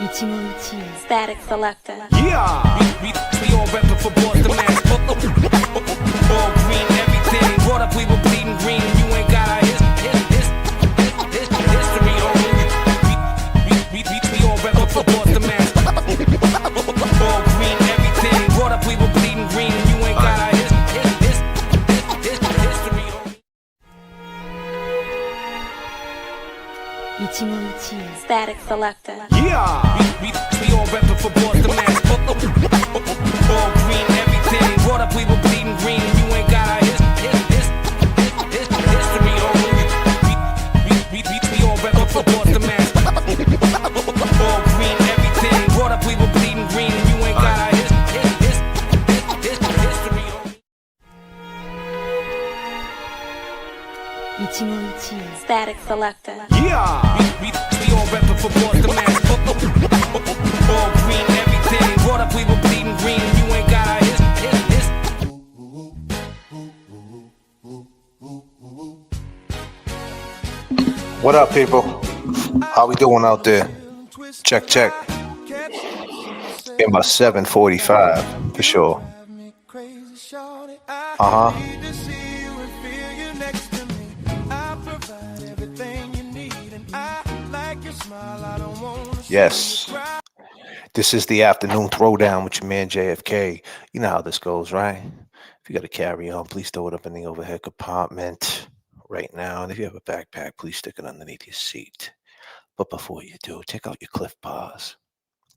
이치모이치의 Static Selector. Yeah, we all reppin' for Boston, man. All green, everything. Brought up, we were bleeding green. You ain't got our history on you. We all reppin' for Boston, man. All green, everything. Brought up, we were bleeding green. You ain't got our history on you. 이치모이치의 Static Selector. Yeah, we all reppin' for Boston, man. All green, everything. Brought up, we were bleeding green. You ain't got our history on you. We all reppin' for Boston, man. All green, everything. Brought up, we were bleeding green. You ain't got our history on you. 이치모이치의 Static Selector. Yeah, we all reppin' for Boston, man. All green, everything. Brought up, we were bleeding green. You ain't got our What up, people? How we doing out there? Check, check. In about 7:45 for sure. Yes. This is the afternoon throwdown with your man J.F.K. You know how this goes, right? If you got to carry on, please throw it up in the overhead compartment right now. And if you have a backpack, please stick it underneath your seat. But before you do, take out your Cliff Bars,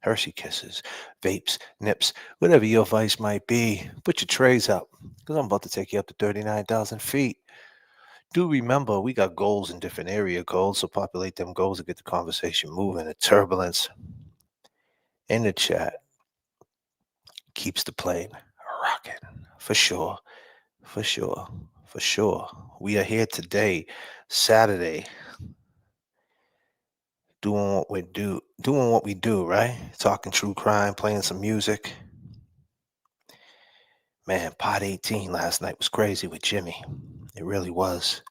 Hershey Kisses, vapes, nips, whatever your vice might be. Put your trays up, because I'm about to take you up to 39,000 feet. Do remember, we got goals in different area codes, so populate them goals and get the conversation moving. The turbulence in the chat keeps the plane rocking, for sure, for sure, for sure. We are here today, Saturday, doing what we do, right? Talking true crime, playing some music. Man, Pod 18 last night was crazy with Jimmy. It really was.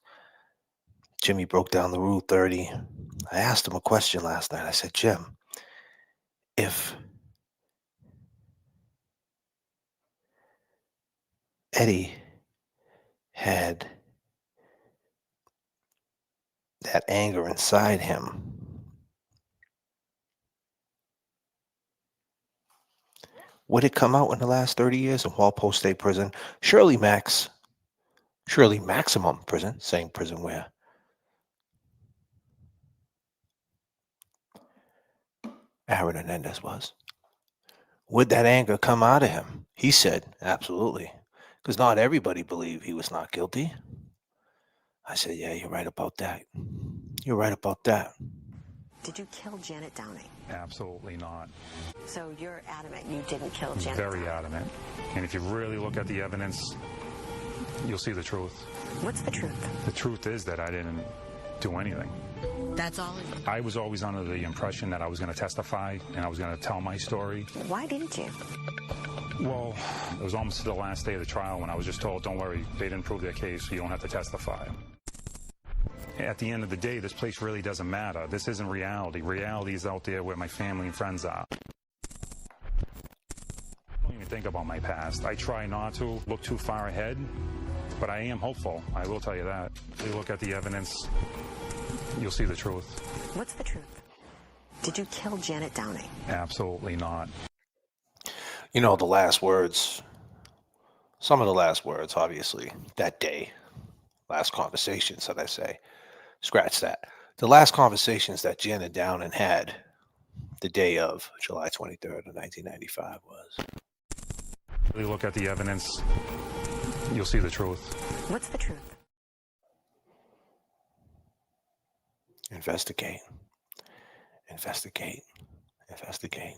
Jimmy broke down the Rule 30. I asked him a question last night. I said, Jim, if Eddie had that anger inside him, would it come out in the last 30 years in Walpole State Prison? Surely maximum prison, same prison where Aaron Hernandez was. Would that anger come out of him? He said, absolutely. Because not everybody believed he was not guilty. I said, yeah, you're right about that. You're right about that. Did you kill Janet Downing? Absolutely not. So you're adamant you didn't kill Janet Very Downing? adamant. And if you really look at the evidence, you'll see the truth. What's the truth? The truth is that I didn't do anything. That's all. I was always under the impression that I was going to testify and I was going to tell my story. Why didn't you? Well, it was almost the last day of the trial when I was just told, don't worry, they didn't prove their case, so you don't have to testify. At the end of the day, this place really doesn't matter. This isn't reality. Reality is out there where my family and friends are. I don't even think about my past. I try not to look too far ahead, but I am hopeful. I will tell you that. If you look at the evidence, you'll see the truth. What's the truth? Did you kill Janet Downing? Absolutely not. You know, the last words, some of the last words, obviously, that day, last conversations that I say, scratch that. The last conversations that Janet Downing had the day of July 23rd of 1995 was. If you look at the evidence, you'll see the truth. What's the truth? Investigate. Investigate. Investigate.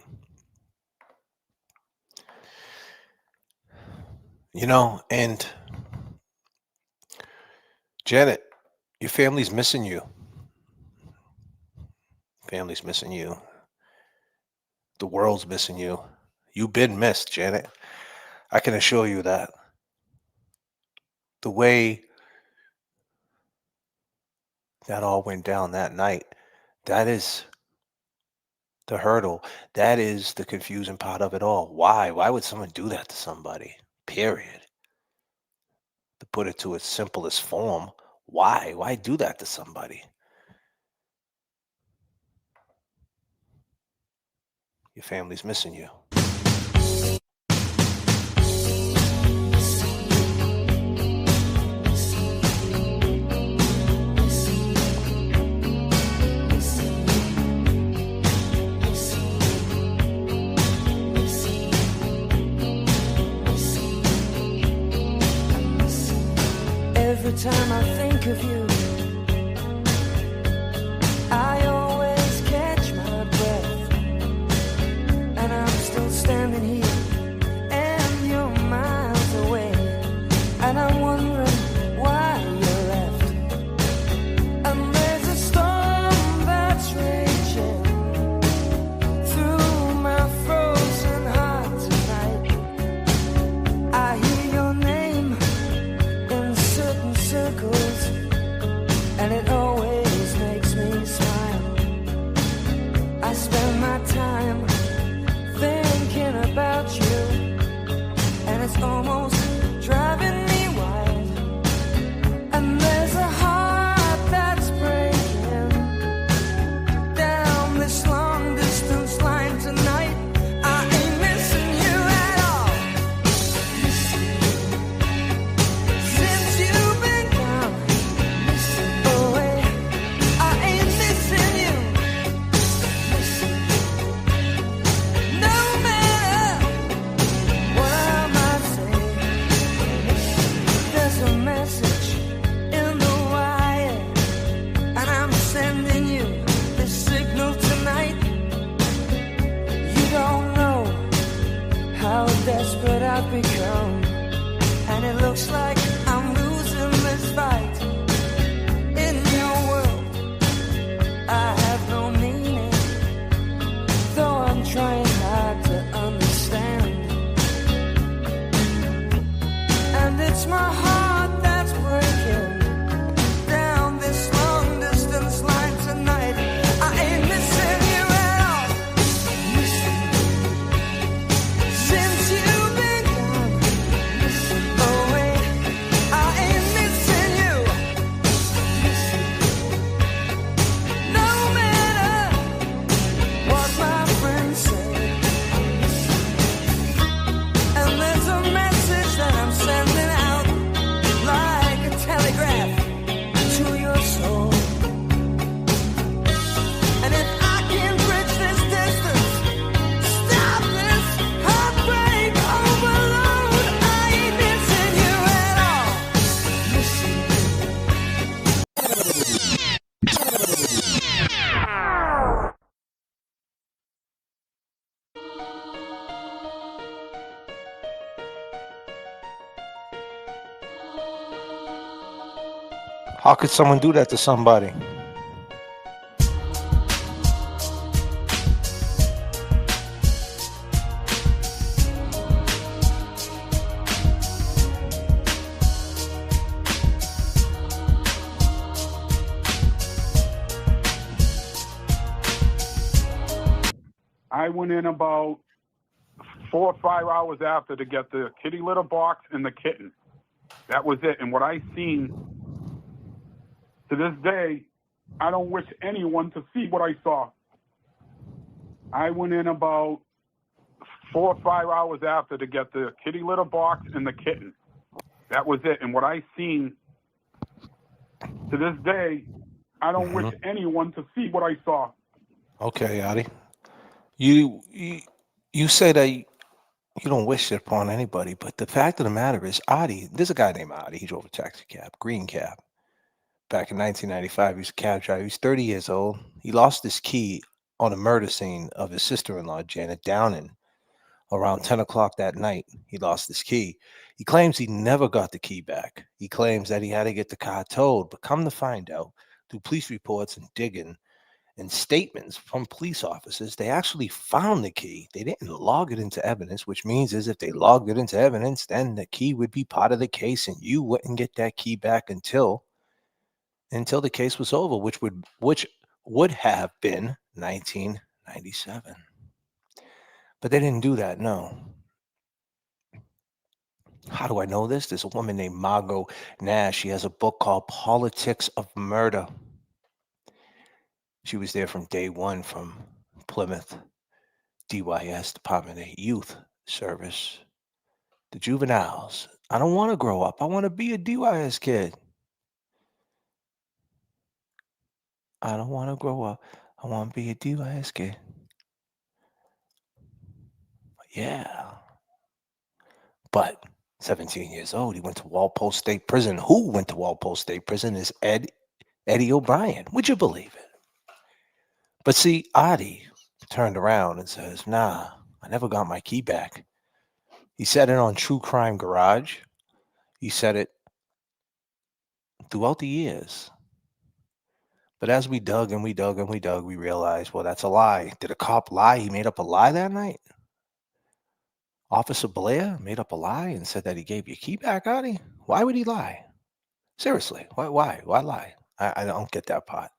You know, and Janet, your family's missing you. Family's missing you. The world's missing you. You've been missed, Janet. I can assure you that. The way that all went down that night, that is the hurdle. That is the confusing part of it all. Why? Why would someone do that to somebody? Period. To put it to its simplest form, why? Why do that to somebody? Your family's missing you. Every time I think of you, I always catch my breath, and I'm still standing here, and you're miles away, and I'm wondering why you left. And there's a storm that's raging through my frozen heart tonight. I hear your name in certain circles, and it always makes me smile. I spend my time thinking about you, and it's almost driving me wild. And there's a heart that's breaking down this long distance line tonight. I ain't missing you at all. Since you've been gone away, I ain't missing you. No matter what I might say, there's a message in the wire, and I'm sending you this signal tonight. You don't know how desperate I've become, and it looks like I'm losing this fight. In your world, I have no meaning, though I'm trying hard to understand. And it's my heart that's breaking down this long distance line tonight. I ain't missing you at all. Since you've been gone away, I ain't missing you. No matter what my friends say. And there's a message that I'm sending out like a telegraph to your soul. And if I can bridge this distance, stop this heartbreak overload, I ain't missing you at all. How could someone do that to somebody? I went in about 4 or 5 hours after to get the kitty litter box and the kitten. That was it. And what I seen, to this day, I don't wish anyone to see what I saw. I went in about 4 or 5 hours after to get the kitty litter box and the kitten. That was it. And what I seen, to this day, I don't wish anyone to see what I saw. Okay, Adi. You say that you don't wish it upon anybody, but the fact of the matter is, Adi, there's a guy named Adi. He drove a taxi cab, green cab. Back in 1995, he was a cab driver. He was 30 years old. He lost his key on a murder scene of his sister-in-law, Janet Downing. Around 10 o'clock that night, he lost his key. He claims he never got the key back. He claims that he had to get the car towed, but come to find out, through police reports and digging, and statements from police officers, they actually found the key. They didn't log it into evidence, which means is if they logged it into evidence, then the key would be part of the case, and you wouldn't get that key back until the case was over, which would have been 19 97. But they didn't do that, no. How do I know this? There's a woman named Margot Nash. She has a book called Politics of Murder. She was there from day one from Plymouth, DYS, Department of Youth Service. The juveniles. I don't want to grow up. I want to be a DYS kid. I don't want to grow up. I want to be a DYS kid. Yeah. But 17 years old, he went to Walpole State Prison. Who went to Walpole State Prison is Eddie O'Brien. Would you believe it? But see, Adi turned around and says, nah, I never got my key back. He said it on True Crime Garage. He said it throughout the years. But as we dug and we dug and we dug, we realized, well, that's a lie. Did a cop lie? He made up a lie that night? Officer Blair made up a lie and said that he gave your key back, Adi? Why would he lie? Seriously, why? Why lie? I don't get that part.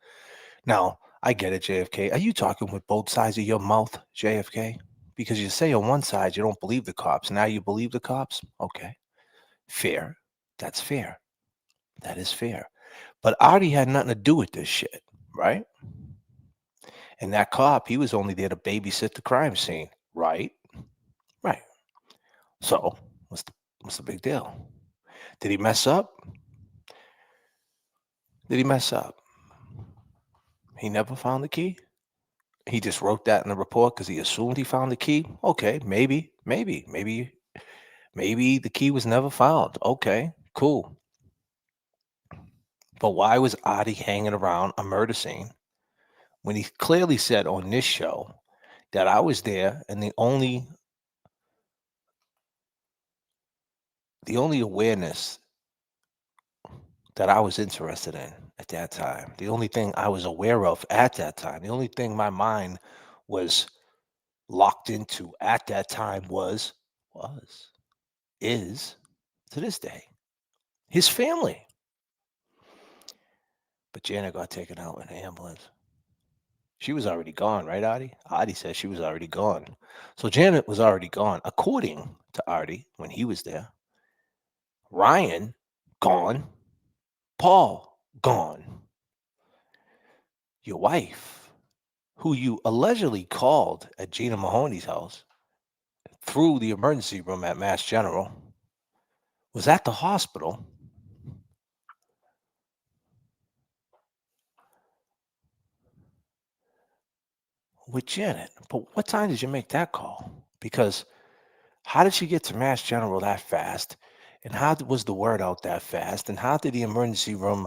Now, I get it, JFK. Are you talking with both sides of your mouth, JFK? Because you say on one side you don't believe the cops. Now you believe the cops? Okay. Fair. That's fair. That is fair. But Artie had nothing to do with this shit, right? And that cop, he was only there to babysit the crime scene, right? Right. So, what's the big deal? Did he mess up? Did he mess up? He never found the key? He just wrote that in the report because he assumed he found the key? Okay, maybe the key was never found. Okay, cool. But why was Adi hanging around a murder scene when he clearly said on this show that I was there and the only awareness that I was interested in at that time, the only thing I was aware of at that time, the only thing my mind was locked into at that time is to this day his family. But Janet got taken out in an ambulance. She was already gone, right, Artie? Artie says she was already gone. So Janet was already gone, according to Artie when he was there. Ryan, gone. Paul, gone. Your wife, who you allegedly called at Gina Mahoney's house through the emergency room at Mass General, was at the hospital with Janet. But what time did you make that call? Because how did she get to Mass General that fast? And how was the word out that fast? And how did the emergency room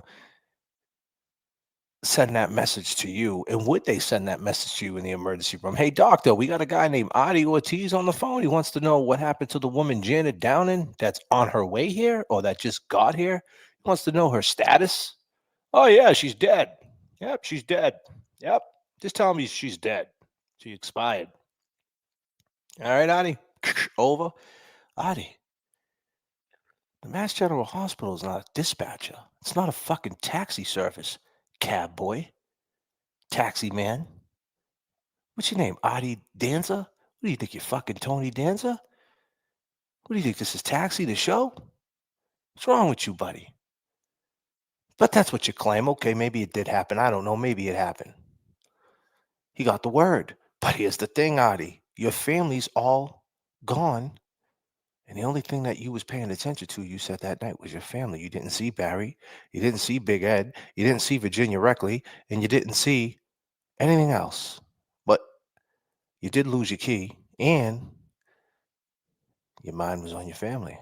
send that message to you? And would they send that message to you in the emergency room? Hey, doctor, we got a guy named Adi Ortiz on the phone. He wants to know what happened to the woman Janet Downing that's on her way here or that just got here. He wants to know her status. Oh, yeah, she's dead. Yep, she's dead. Yep. Just tell me she's dead. She expired. All right, Adi. Over. Adi, the Mass General Hospital is not a dispatcher. It's not a fucking taxi service. Cab boy. Taxi man. What's your name? Adi Danza? What do you think you're fucking Tony Danza? What do you think this is Taxi the show? What's wrong with you, buddy? But that's what you claim. Okay, maybe it did happen. I don't know. Maybe it happened. He got the word. But here's the thing, Adi. Your family's all gone. And the only thing that you was paying attention to, you said that night, was your family. You didn't see Barry. You didn't see Big Ed. You didn't see Virginia Reckley. And you didn't see anything else. But you did lose your key. And your mind was on your family.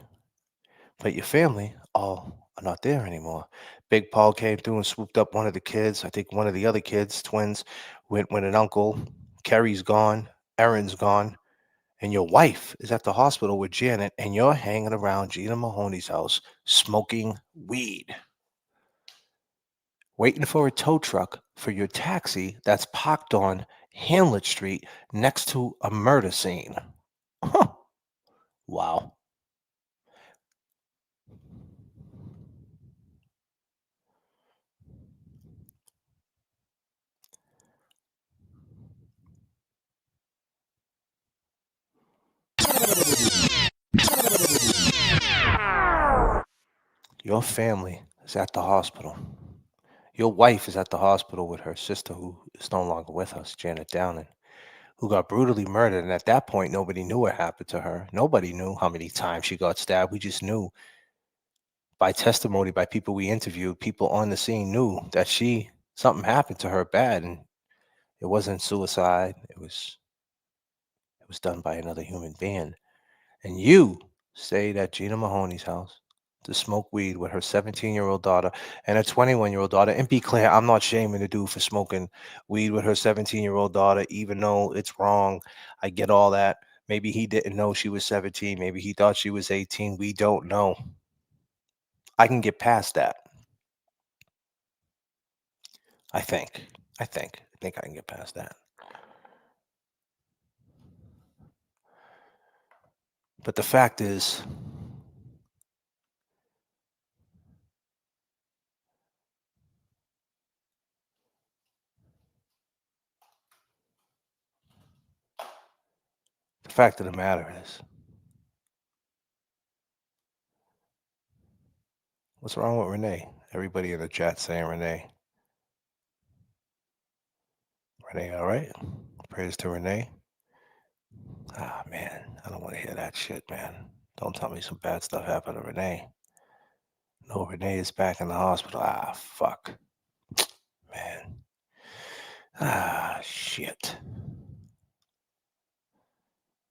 But your family all are not there anymore. Big Paul came through and swooped up one of the kids. I think one of the other kids, twins, went with an uncle. Kerry's gone. Erin's gone. And your wife is at the hospital with Janet, and you're hanging around Gina Mahoney's house smoking weed, waiting for a tow truck for your taxi that's parked on Hamlet Street next to a murder scene. Huh. Wow. Your family is at the hospital. Your wife is at the hospital with her sister, who is no longer with us, Janet Downing, who got brutally murdered. And at that point, nobody knew what happened to her. Nobody knew how many times she got stabbed. We just knew by testimony, by people we interviewed, people on the scene knew that something happened to her bad, and it wasn't suicide. It was done by another human being. And you stayed at Gina Mahoney's house to smoke weed with her 17-year-old daughter and a 21-year-old daughter. And be clear, I'm not shaming the dude for smoking weed with her 17-year-old daughter, even though it's wrong. I get all that. Maybe he didn't know she was 17. Maybe he thought she was 18. We don't know. I can get past that. I think I can get past that. But the fact is, the fact of the matter is, what's wrong with Renee? Everybody in the chat saying Renee. Renee, all right? Prayers to Renee. Ah, man, I don't want to hear that shit, man. Don't tell me some bad stuff happened to Renee. No, Renee is back in the hospital. Ah, fuck. Man. Ah, shit.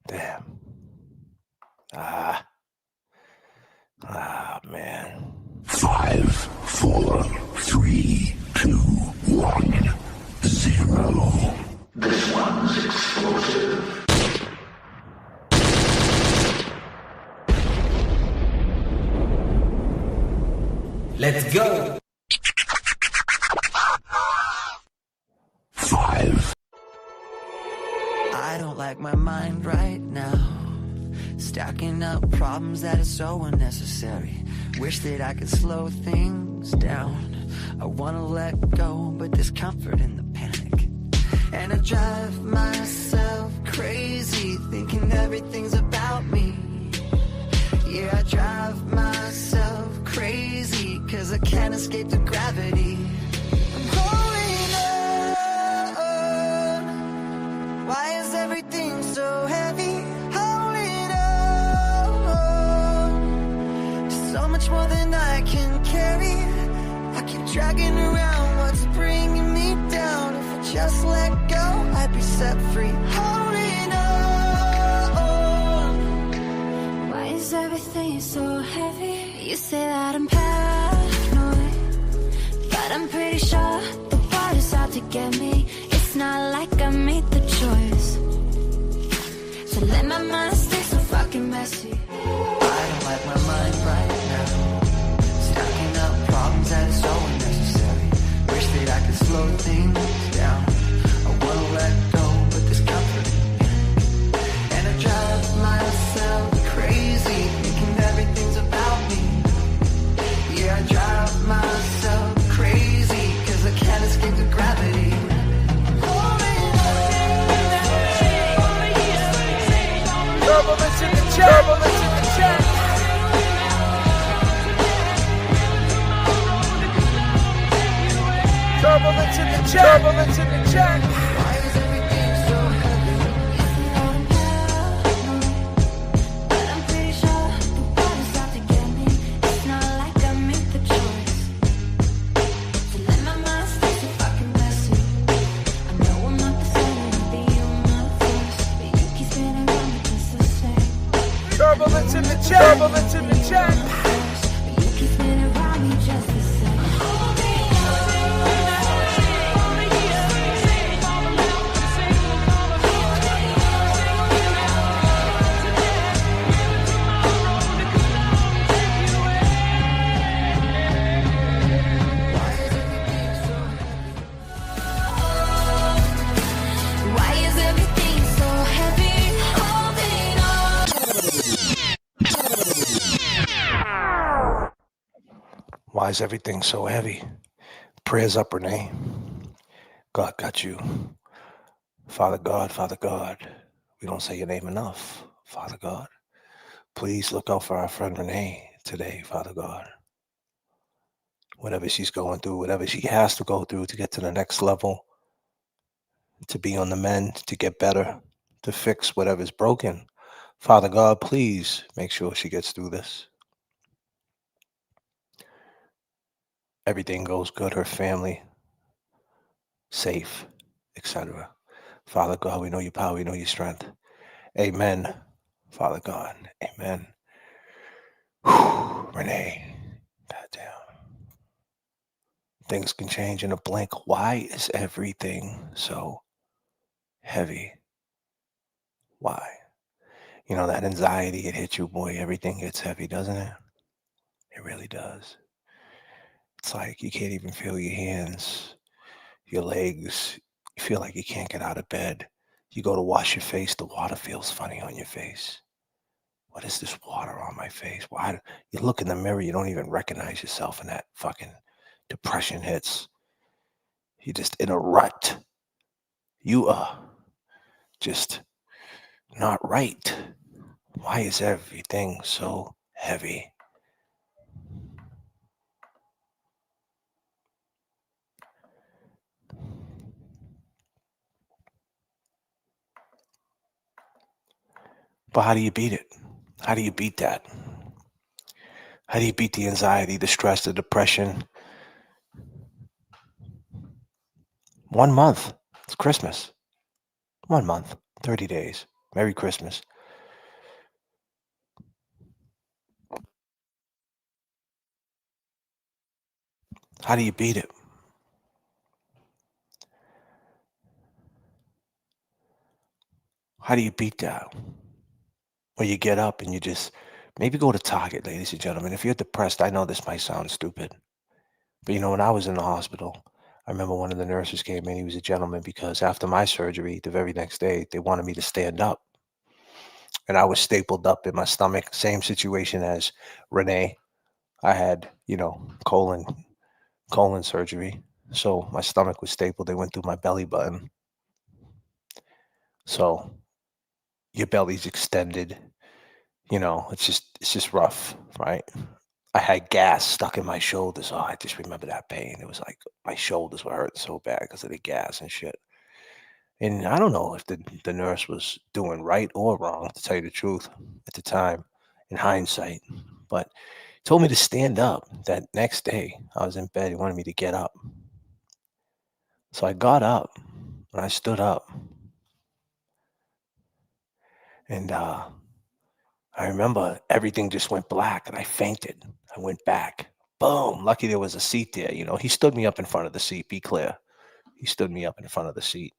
Damn. Ah, man. 5, 4, 3, 2, 1, 0. This one's explosive. Let's go. 5. I don't like my mind right now. Stacking up problems that are so unnecessary. Wish that I could slow things down. I wanna let go, but there's comfort in the panic. And I drive myself crazy, thinking everything's about me. Yeah, I drive myself crazy, 'cause I can't escape the gravity. I'm holding on. Why is everything so heavy? Holding on to so much more than I can carry. I keep dragging around what's bringing me down. If I just let go, I'd be set free. Holding on. Why is everything so heavy? You say that I'm paranoid, but I'm pretty sure the water's out to get me. It's not like I made the choice to let my mind stay so fucking messy. I don't like my mind right now. Stacking up problems that are so unnecessary. Wish that I could slow things down. I wanna let go, but there's comfort in me. And I drive myself crazy, thinking everything's about me. Yeah, I drive myself crazy, 'cause I can't escape the gravity. Turbulence in the chat. Turbulence in the chat. Turbulence in the chat. Turbulence in the chat. Why is everything so heavy? But I'm pretty sure the water's out to get me. It's not like I made the choice to let my mind stay so fucking messy. I know I'm not the center of the universe, but you keep spinning around me just the same. Turbulence in the chat. Turbulence in the chat. But you keep spinning around me just the same. Why is everything so heavy? Holding on. Why is everything so heavy? Prayers up, Renee. God got you. Father God, we don't say your name enough. Father God, please look out for our friend Renee today, Father God. whatever she's going through, whatever she has to go through to get to the next level, to be on the mend, to get better, to fix whatever's broken. Father God, please make sure she gets through this. Everything goes good, her family safe, etc. Father God, we know your power, we know your strength. Amen. Father God, amen. Whew, Renee, goddamn. Things can change in a blink. Why is everything so heavy? Why? You know, that anxiety, it hits you, boy. Everything gets heavy, doesn't it? It really does. It's like you can't even feel your hands, your legs. You feel like you can't get out of bed. You go to wash your face, the water feels funny on your face. What is this water on my face? Why? You look in the mirror, you don't even recognize yourself, and that fucking depression hits. You're just in a rut. You are just not right. Why is everything so heavy? But how do you beat it? How do you beat that? How do you beat the anxiety, the stress, the depression? 1 month. It's Christmas. 1 month. 30 days. Merry Christmas. How do you beat it? How do you beat that? Or you get up and you just maybe go to Target, ladies and gentlemen. If you're depressed, I know this might sound stupid. But you know, when I was in the hospital, I remember one of the nurses came in. He was a gentleman because after my surgery, the very next day, they wanted me to stand up. And I was stapled up in my stomach. Same situation as Renee. I had, colon surgery. So my stomach was stapled. They went through my belly button. So your belly's extended. It's just rough, right? I had gas stuck in my shoulders. Oh, I just remember that pain. It was like my shoulders were hurting so bad because of the gas and shit. And I don't know if the nurse was doing right or wrong, to tell you the truth, at the time, in hindsight. But he told me to stand up. That next day, I was in bed. He wanted me to get up. So I got up and I stood up. And I remember everything just went black and I fainted. I went back. Boom. Lucky there was a seat there. He stood me up in front of the seat. Be clear. He stood me up in front of the seat.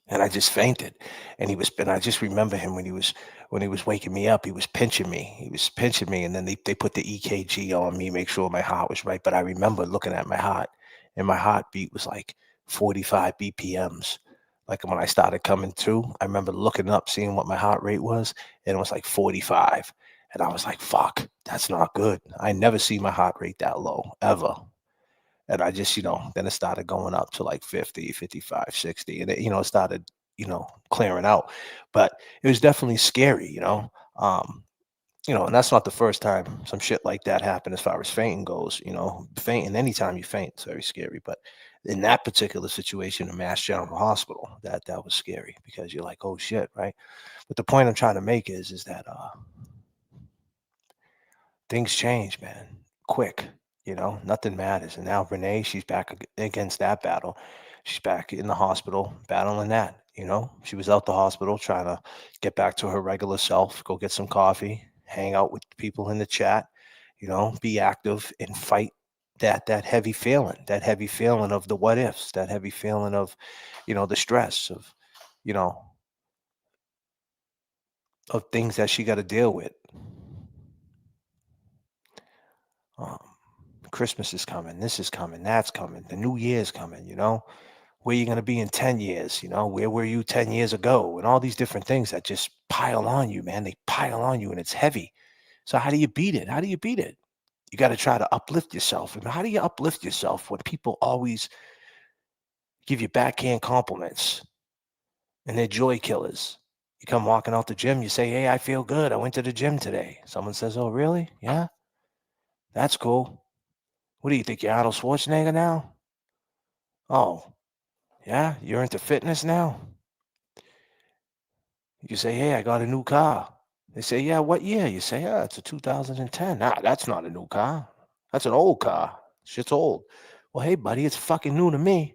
And I just fainted. And I just remember him when he was waking me up, he was pinching me. He was pinching me. And then they put the EKG on me, make sure my heart was right. But I remember looking at my heart, and my heartbeat was like 45 BPMs. Like when I started coming to, I remember looking up, seeing what my heart rate was, and it was like 45. And I was like, fuck, that's not good. I never see my heart rate that low, ever. And I just, then it started going up to like 50, 55, 60. And it started, clearing out. But it was definitely scary. Um, and that's not the first time some shit like that happened as far as fainting goes. Fainting, anytime you faint, it's very scary. But in that particular situation, in Mass General Hospital, that was scary because you're like, oh shit, right? But the point I'm trying to make is that things change, man, quick. Nothing matters. And now Renee, she's back against that battle. She's back in the hospital battling that. She was out the hospital trying to get back to her regular self, go get some coffee, hang out with people in the chat, be active and fight that heavy feeling of the what ifs, that heavy feeling of, the stress you know, of things that she got to deal with. Um, Christmas is coming. This is coming. That's coming. The new year's coming. Where you going to be in 10 years? Where were you 10 years ago? And all these different things that just pile on you, man. They pile on you and it's heavy. So how do you beat it? How do you beat it? You got to try to uplift yourself. And how do you uplift yourself when people always give you backhand compliments and they're joy killers? You come walking out the gym, you say, hey, I feel good. I went to the gym today. Someone says, oh, really? Yeah. That's cool. What do you think? You're Arnold Schwarzenegger now? Oh, yeah? You're into fitness now? You say, hey, I got a new car. They say, yeah, what year? You say, yeah, it's a 2010. Nah, that's not a new car. That's an old car. Shit's old. Well, hey, buddy, it's fucking new to me.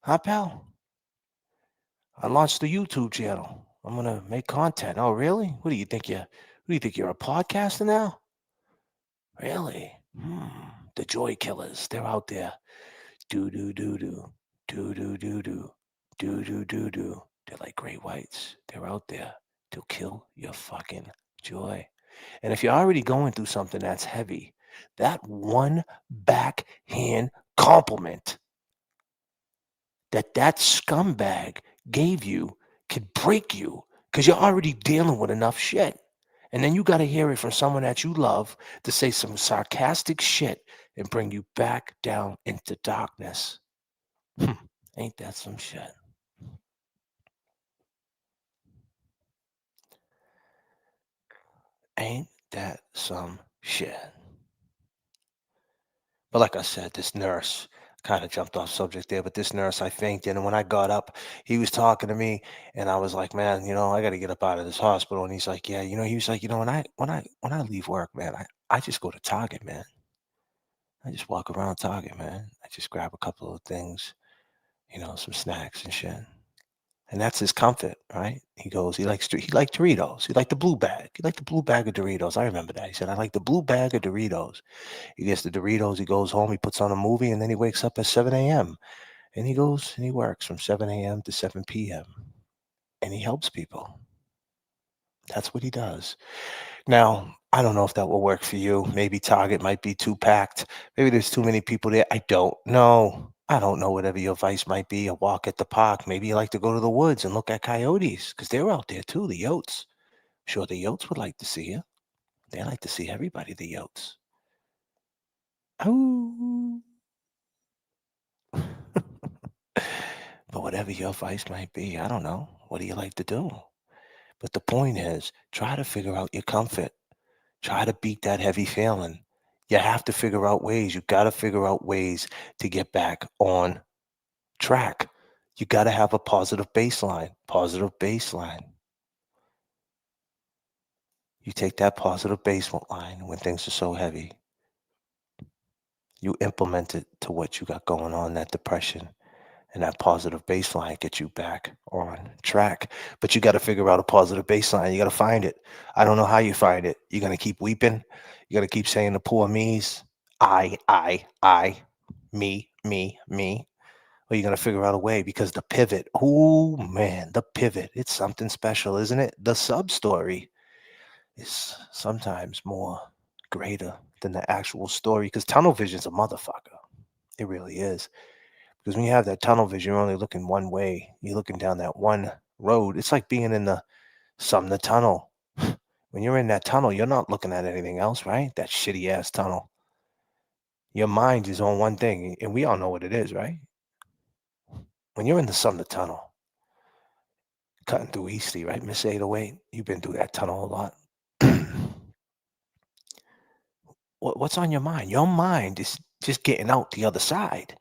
Huh, pal? I launched the YouTube channel. I'm gonna make content. Oh, really? What do you think? You're a podcaster now? Really? The Joy Killers. They're out there. Do do do do do do do do do do do do. They're like great whites. They're out there to kill your fucking joy. And if you're already going through something that's heavy, that one backhand compliment that scumbag gave you could break you because you're already dealing with enough shit. And then you got to hear it from someone that you love to say some sarcastic shit and bring you back down into darkness. Ain't that some shit? Ain't that some shit? But like I said, this nurse kind of jumped off subject there, but this nurse, I fainted. And when I got up, he was talking to me, and I was like, man, I got to get up out of this hospital. And he's like, yeah, he was like, when I leave work, man, I just go to Target, man. I just walk around Target, man. I just grab a couple of things, some snacks and shit. And that's his comfort, right? He goes, he liked Doritos. He liked the blue bag. He liked the blue bag of Doritos. I remember that. He said, I like the blue bag of Doritos. He gets the Doritos, he goes home, he puts on a movie, and then he wakes up at 7 a.m. And he goes and he works from 7 a.m. to 7 p.m. And he helps people. That's what he does. Now, I don't know if that will work for you. Maybe Target might be too packed. Maybe there's too many people there. I don't know. I don't know whatever your vice might be. A walk at the park. Maybe you like to go to the woods and look at coyotes because they're out there too, the yotes. Sure, the yotes would like to see you. They like to see everybody, the yotes. Oh. But whatever your vice might be, I don't know. What do you like to do? But the point is, try to figure out your comfort. Try to beat that heavy feeling. You have to figure out ways. You got to figure out ways to get back on track. You got to have a positive baseline. Positive baseline. You take that positive baseline when things are so heavy. You implement it to what you got going on, that depression. And that positive baseline gets you back on track. But you got to figure out a positive baseline. You got to find it. I don't know how you find it. You're going to keep weeping. You're going to keep saying the poor me's. I, me. Or you're going to figure out a way because the pivot, oh man, the pivot, it's something special, isn't it? The sub story is sometimes more greater than the actual story because tunnel vision's a motherfucker. It really is. Because when you have that tunnel vision, you're only looking one way. You're looking down that one road. It's like being in the Sumner Tunnel. When you're in that tunnel, you're not looking at anything else, right? That shitty ass tunnel. Your mind is on one thing, and we all know what it is, right? When you're in the Sumner Tunnel, cutting through Eastie, right? Miss 808, you've been through that tunnel a lot. What's on your mind? Your mind is just getting out the other side.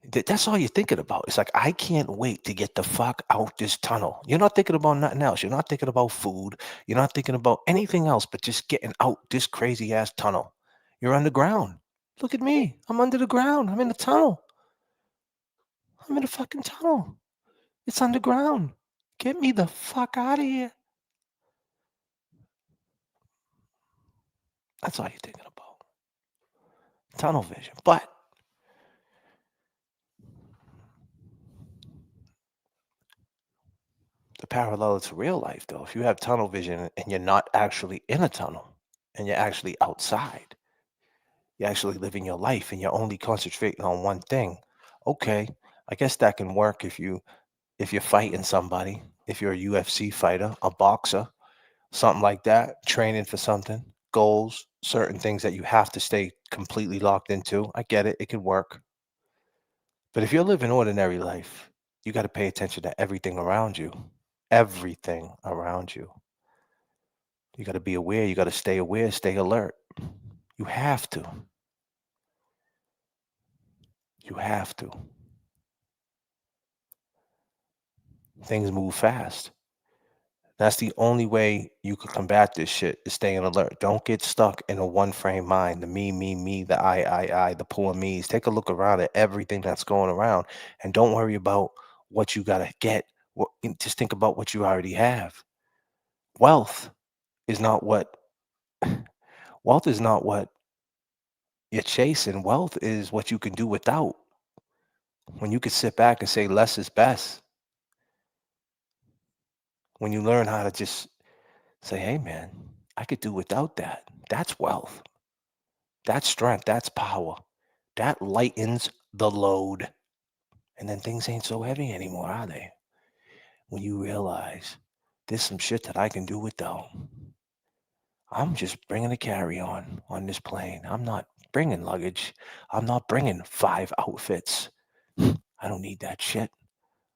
That's all you're thinking about. It's like, I can't wait to get the fuck out this tunnel. You're not thinking about nothing else. You're not thinking about food. You're not thinking about anything else but just getting out this crazy ass tunnel. You're underground. Look at me. I'm under the ground. I'm in the tunnel. I'm in the fucking tunnel. It's underground. Get me the fuck out of here. That's all you're thinking about. Tunnel vision. But the parallel to real life, though, if you have tunnel vision and you're not actually in a tunnel and you're actually outside, you're actually living your life and you're only concentrating on one thing. Okay, I guess that can work if you're fighting somebody, if you're a UFC fighter, a boxer, something like that, training for something, goals, certain things that you have to stay completely locked into. I get it, it can work. But if you're living ordinary life, you got to pay attention to everything around you. Everything around you. You got to be aware, you got to stay aware, stay alert. You have to. You have to. Things move fast. That's the only way you could combat this shit is staying alert. Don't get stuck in a one frame mind. The me, the I, the poor me's. Take a look around at everything that's going around and don't worry about what you got to get. Just think about what you already have. Wealth is not what wealth is not what you're chasing. Wealth is what you can do without. When you can sit back and say less is best. When you learn how to just say, hey man, I could do without that. That's wealth. That's strength. That's power. That lightens the load. And then things ain't so heavy anymore, are they? When you realize there's some shit that I can do without. I'm just bringing a carry-on this plane. I'm not bringing luggage. I'm not bringing 5 outfits. I don't need that shit.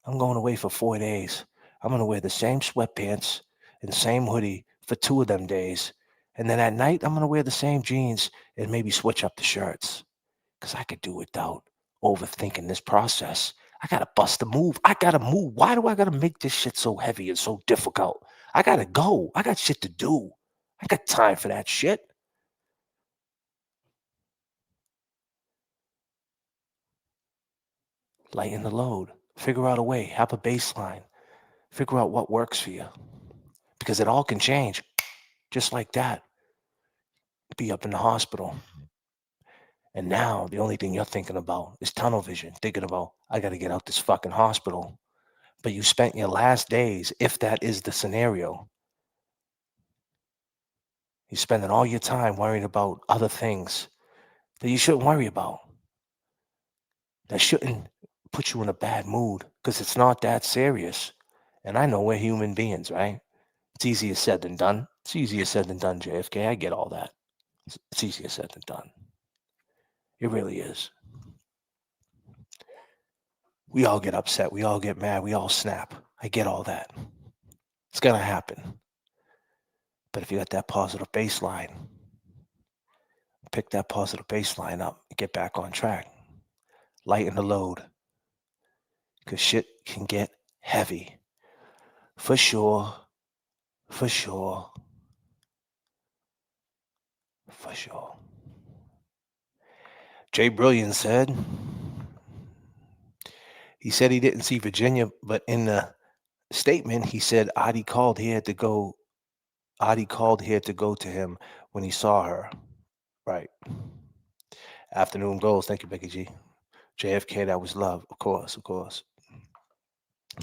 I'm going away for 4 days. I'm going to wear the same sweatpants and the same hoodie for 2 of them days. And then at night, I'm going to wear the same jeans and maybe switch up the shirts. Because I could do without overthinking this process. I got to bust a move. I got to move. Why do I got to make this shit so heavy and so difficult? I got to go. I got shit to do. I got time for that shit. Lighten the load. Figure out a way. Have a baseline. Figure out what works for you. Because it all can change. Just like that. Be up in the hospital. And now the only thing you're thinking about is tunnel vision. Thinking about, I got to get out this fucking hospital. But you spent your last days, if that is the scenario, you're spending all your time worrying about other things that you shouldn't worry about. That shouldn't put you in a bad mood because it's not that serious. And I know we're human beings, right? It's easier said than done. It's easier said than done, JFK. I get all that. It's easier said than done. It really is. We all get upset. We all get mad. We all snap. I get all that. It's going to happen. But if you got that positive baseline, pick that positive baseline up and get back on track. Lighten the load. Because shit can get heavy. For sure. For sure. For sure. Jay Brilliant said, he said he didn't see Virginia, but in the statement, he said Adi called here to go. Adi called here to go to him when he saw her. Right. Afternoon goals. Thank you, Becky G. JFK, that was love. Of course, of course.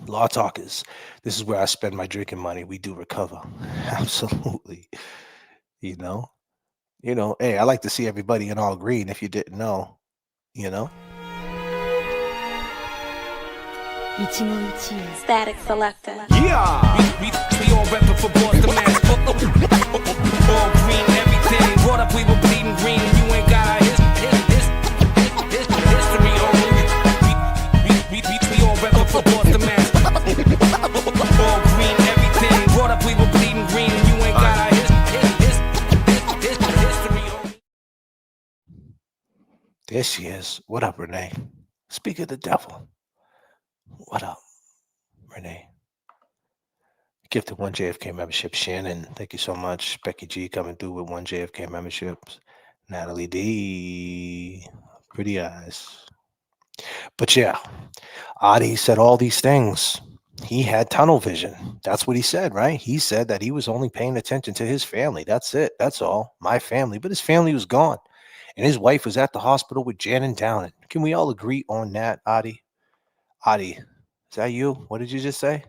Law talkers. This is where I spend my drinking money. We do recover. Absolutely. You know? Hey, I like to see everybody in all green if you didn't know. Static selector. Yeah, we all reppin' for Boston, Mass. All green, everything. Brought up, we were bleeding green. You ain't got our history on. We all reppin' for Boston, Mass. All green, everything. Brought up, we were bleeding green. You ain't got our history on. There she is. What up, Renee? Speak of the devil. What up, Renee? Gifted 1 JFK membership. Shannon, thank you so much. Becky G coming through with 1 JFK memberships. Natalie D, pretty eyes. But yeah, Adi said all these things. He had tunnel vision. That's what he said, right? He said that he was only paying attention to his family. That's it. That's all. My family. But his family was gone. And his wife was at the hospital with Janet Downing. Can we all agree on that, Adi? Adi, is that you? What did you just say?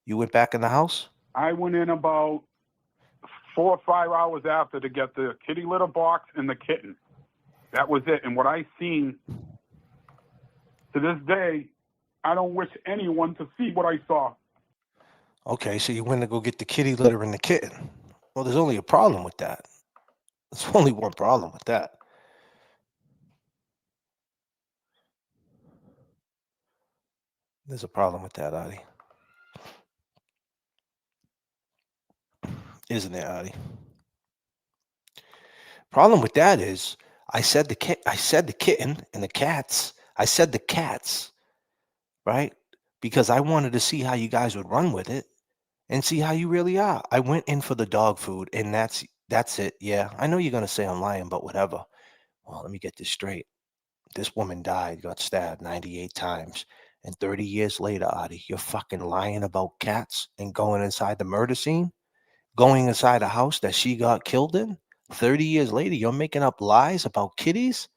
You went back in the house? I went in about 4 or 5 hours after to get the kitty litter box and the kitten. That was it. And what I seen, to this day, I don't wish anyone to see what I saw. Okay, so you went to go get the kitty litter and the kitten. Well, there's only a problem with that. There's only one problem with that. There's a problem with that, Adi. Isn't there, Adi? Problem with that is I said the kitten and the cats. I said the cats, right? Because I wanted to see how you guys would run with it and see how you really are. I went in for the dog food, and that's it. Yeah, I know you're gonna say I'm lying, but whatever. Well, let me get this straight. This woman died, got stabbed 98 times. And 30 years later, Adi, you're fucking lying about cats and going inside the murder scene? Going inside a house that she got killed in? 30 years later, you're making up lies about kitties?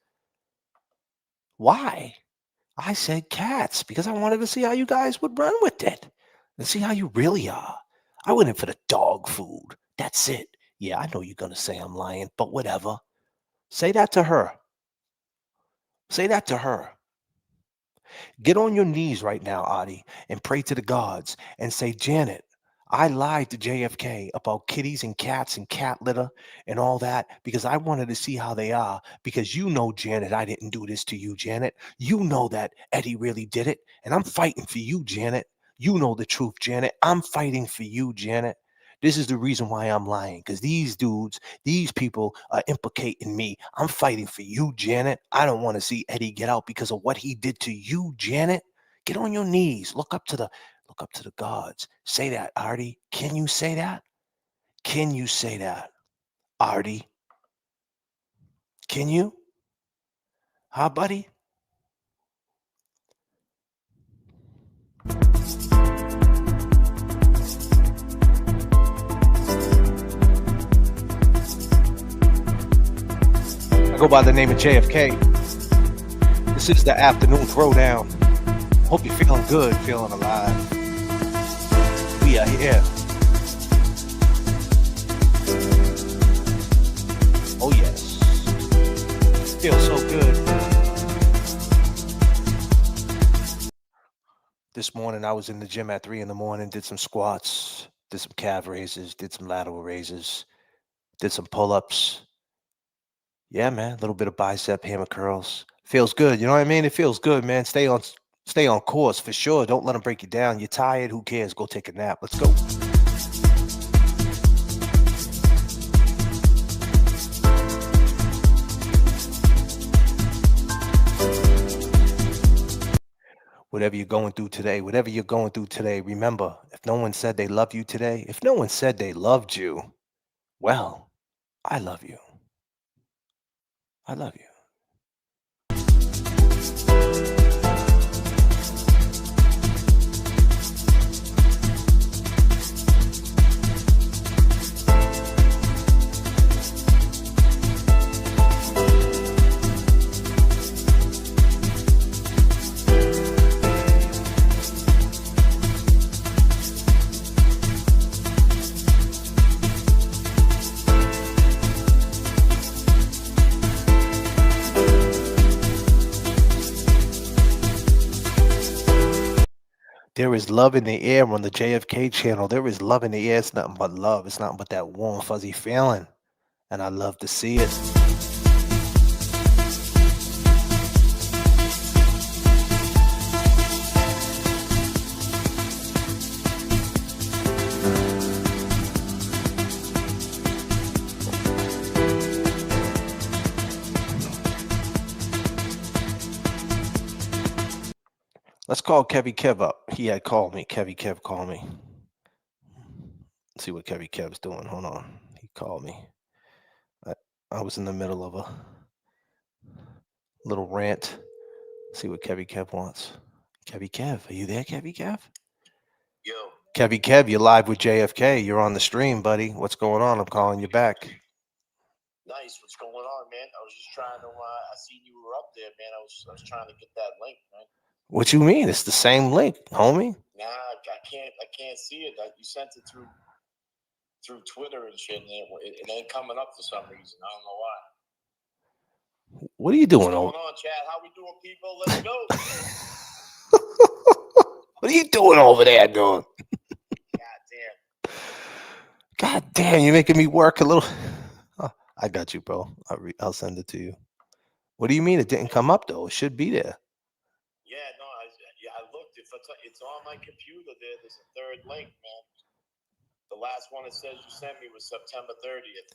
Why? I said cats because I wanted to see how you guys would run with it and see how you really are. I went in for the dog food. That's it. Yeah, I know you're going to say I'm lying, but whatever. Say that to her. Say that to her. Get on your knees right now, Adi, and pray to the gods and say, Janet, I lied to JFK about kitties and cats and cat litter and all that because I wanted to see how they are. Because you know, Janet, I didn't do this to you, Janet. You know that Eddie really did it. And I'm fighting for you, Janet. You know the truth, Janet. I'm fighting for you, Janet. This is the reason why I'm lying, because these dudes, these people are implicating me. I'm fighting for you, Janet. I don't want to see Eddie get out because of what he did to you, Janet. Get on your knees. Look up to the gods. Say that, Artie. Can you say that? Can you say that, Artie? Can you? Huh, buddy? I go by the name of JFK. This is the afternoon throwdown. Hope you're feeling good, feeling alive. We are here. Oh, yes. Feels so good. This morning, I was in the gym at 3 in the morning, did some squats, did some calf raises, did some lateral raises, did some pull-ups. Yeah, man, a little bit of bicep hammer curls. Feels good. You know what I mean? It feels good, man. Stay on course for sure. Don't let them break you down. You're tired. Who cares? Go take a nap. Let's go. Whatever you're going through today, remember, if no one said they love you today, if no one said they loved you, well, I love you. I love you. There is love in the air on the J.F.K. channel. There is love in the air. It's nothing but love. It's nothing but that warm, fuzzy feeling. And I love to see it. Let's call Kevy Kev up. He had called me. Kevy Kev called me. Let's see what Kevy Kev's doing. Hold on. He called me. I was in the middle of a little rant. See what Kevy Kev wants. Kevy Kev, are you there, Kevy Kev? Yo. Kevy Kev, you're live with JFK. You're on the stream, buddy. What's going on? I'm calling you back. Nice. What's going on, man? I was just trying to. I seen you were up there, man. I was trying to get that link, man. What you mean? It's the same link, homie. Nah, I can't see it. You sent it through Twitter and shit, and it ain't coming up for some reason. I don't know why. What are you doing? What's going on, Chad? How we doing, people? Let's go. What are you doing over there, dude? God damn, you're making me work a little. Oh, I got you, bro. I'll send it to you. What do you mean it didn't come up though? It should be there. Yeah, no, I looked. It's on my computer. There's a third link, man. The last one it says you sent me was September 30th.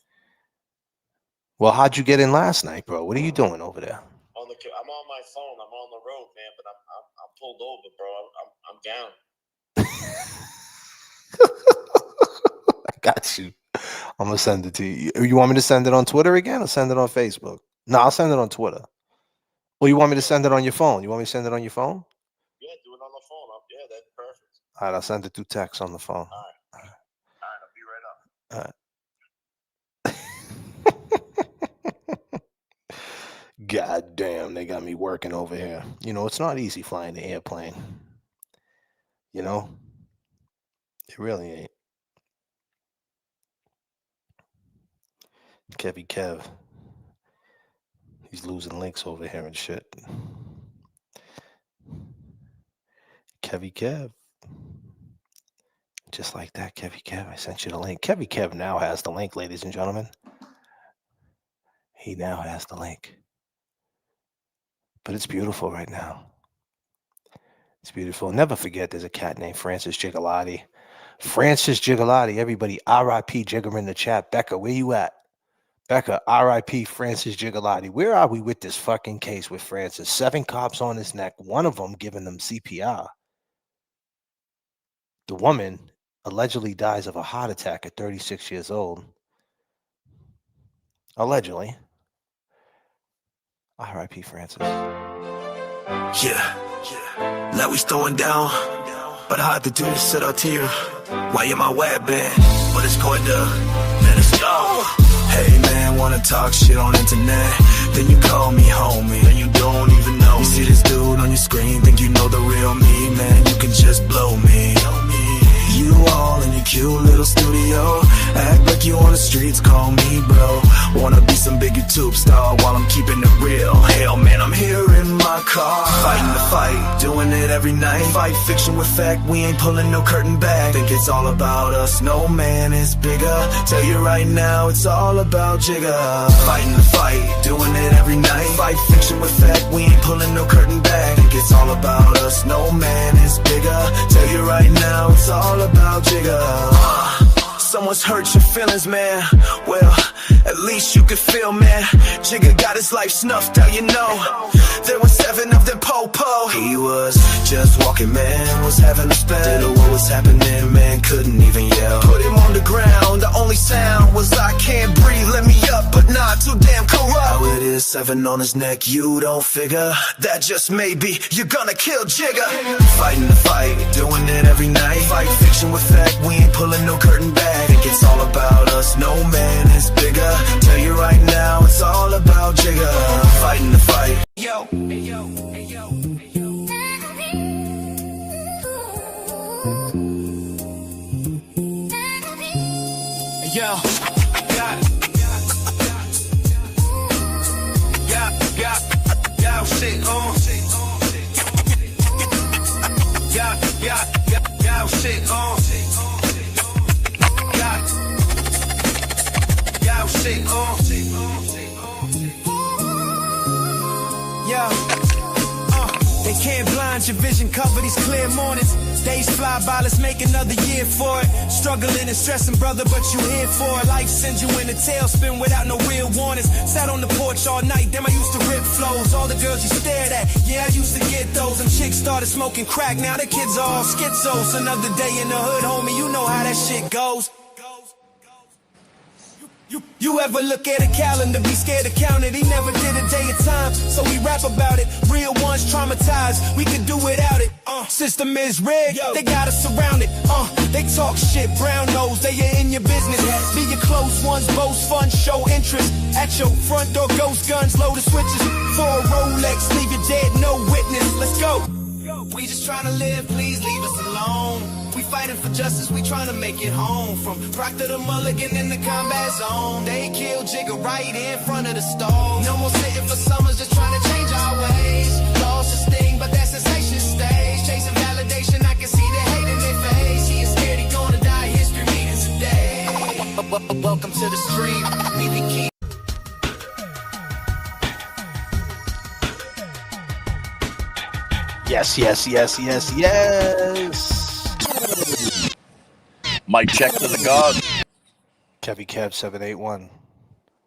Well, how'd you get in last night, bro? What are you doing over there? I'm on my phone. I'm on the road, man. But I'm pulled over, bro. I'm down. I got you. I'm gonna send it to you. You want me to send it on Twitter again or send it on Facebook? No, I'll send it on Twitter. Well, you want me to send it on your phone? You want me to send it on your phone? Yeah, do it on the phone. Yeah, that's perfect. All right, I'll send it through text on the phone. All right, I'll be right up. All right. God damn, they got me working over here. You know, it's not easy flying the airplane. You know? It really ain't. Kevy Kev. He's losing links over here and shit. Kevy Kev. Just like that, Kevy Kev. I sent you the link. Kevy Kev now has the link, ladies and gentlemen. He now has the link. But it's beautiful right now. It's beautiful. Never forget there's a cat named Francis Gigalotti. Francis Gigalotti. Everybody, R.I.P. Jigger in the chat. Becca, where you at? Becca, R.I.P. Francis Gigalotti. Where are we with this fucking case with Francis? 7 cops on his neck. One of them giving them CPR. The woman allegedly dies of a heart attack at 36 years old. Allegedly. R.I.P. Francis. Yeah. Now we throwing down, but I had to do this shit out here. Why am I wet, man? But it's going to let us go. Hey man, wanna talk shit on internet? Then you call me homie, and you don't even know. You see this dude on your screen, think you know the real me, man. You can just blow me. You all in your cute little studio, act like you on the streets, call me bro. Wanna be some big YouTube star while I'm keeping it real. Hell man, I'm here in my car, fighting the fight, doing it every night. Fight fiction with fact, we ain't pulling no curtain back. Think it's all about us, no man is bigger. Tell you right now, it's all about Jigger. Fighting the fight, doing it every night. Fight fiction with fact, we ain't pulling no curtain back. Think it's all about us, no man is bigger. Tell you right now, it's all about Jigger. Someone's hurt your feelings, man. Well, at least you could feel, man. Jigger got his life snuffed out, you know. There were 7 of them po-po. He was just walking, man, was having a spell. Didn't know what was happening, man, couldn't even yell. Put him on the ground, the only sound was I can't breathe. Let me up, but not too damn corrupt. How it is, 7 on his neck, you don't figure. That just may be, you're gonna kill Jigger. Fighting the fight, doing it every night. Fight fiction with fact, we ain't pulling no curtain back. Think it's all about us, no man is bigger. Tell you right now, it's all about Jigger. Fighting the fight. Yo, hey, yo, hey, yo, hey, yo. Yo, yeah, shit on. Yeah, shit on. Shit on. They can't blind your vision, cover these clear mornings. Days fly by, let's make another year for it. Struggling and stressing, brother, but you here for it. Life sends you in a tailspin without no real warnings. Sat on the porch all night, damn, I used to rip flows. All the girls you stared at, yeah, I used to get those. Them chicks started smoking crack, now the kids are all schizos. Another day in the hood, homie, you know how that shit goes. You ever look at a calendar, be scared to count it? He never did a day of time, so we rap about it. Real ones traumatized, we could do without it. System is rigged, they got us surrounded. They talk shit, brown nose, they are in your business. Be your close ones, boast fun, show interest. At your front door, ghost guns, load the switches. For a Rolex, leave you dead, no witness. Let's go. We just trying to live, please leave us alone. We fighting for justice, we trying to make it home. From Proctor to Mulligan in the combat zone. They killed Jigger right in front of the stove. No more sitting for summers, just trying to change our ways. Lost the sting, but that sensation stays. Chasing validation, I can see the hate in their face. He is scared he gonna die, history reading today. Welcome to the street, we be keep. Yes. Mic check to the god. Kevy Kev 781.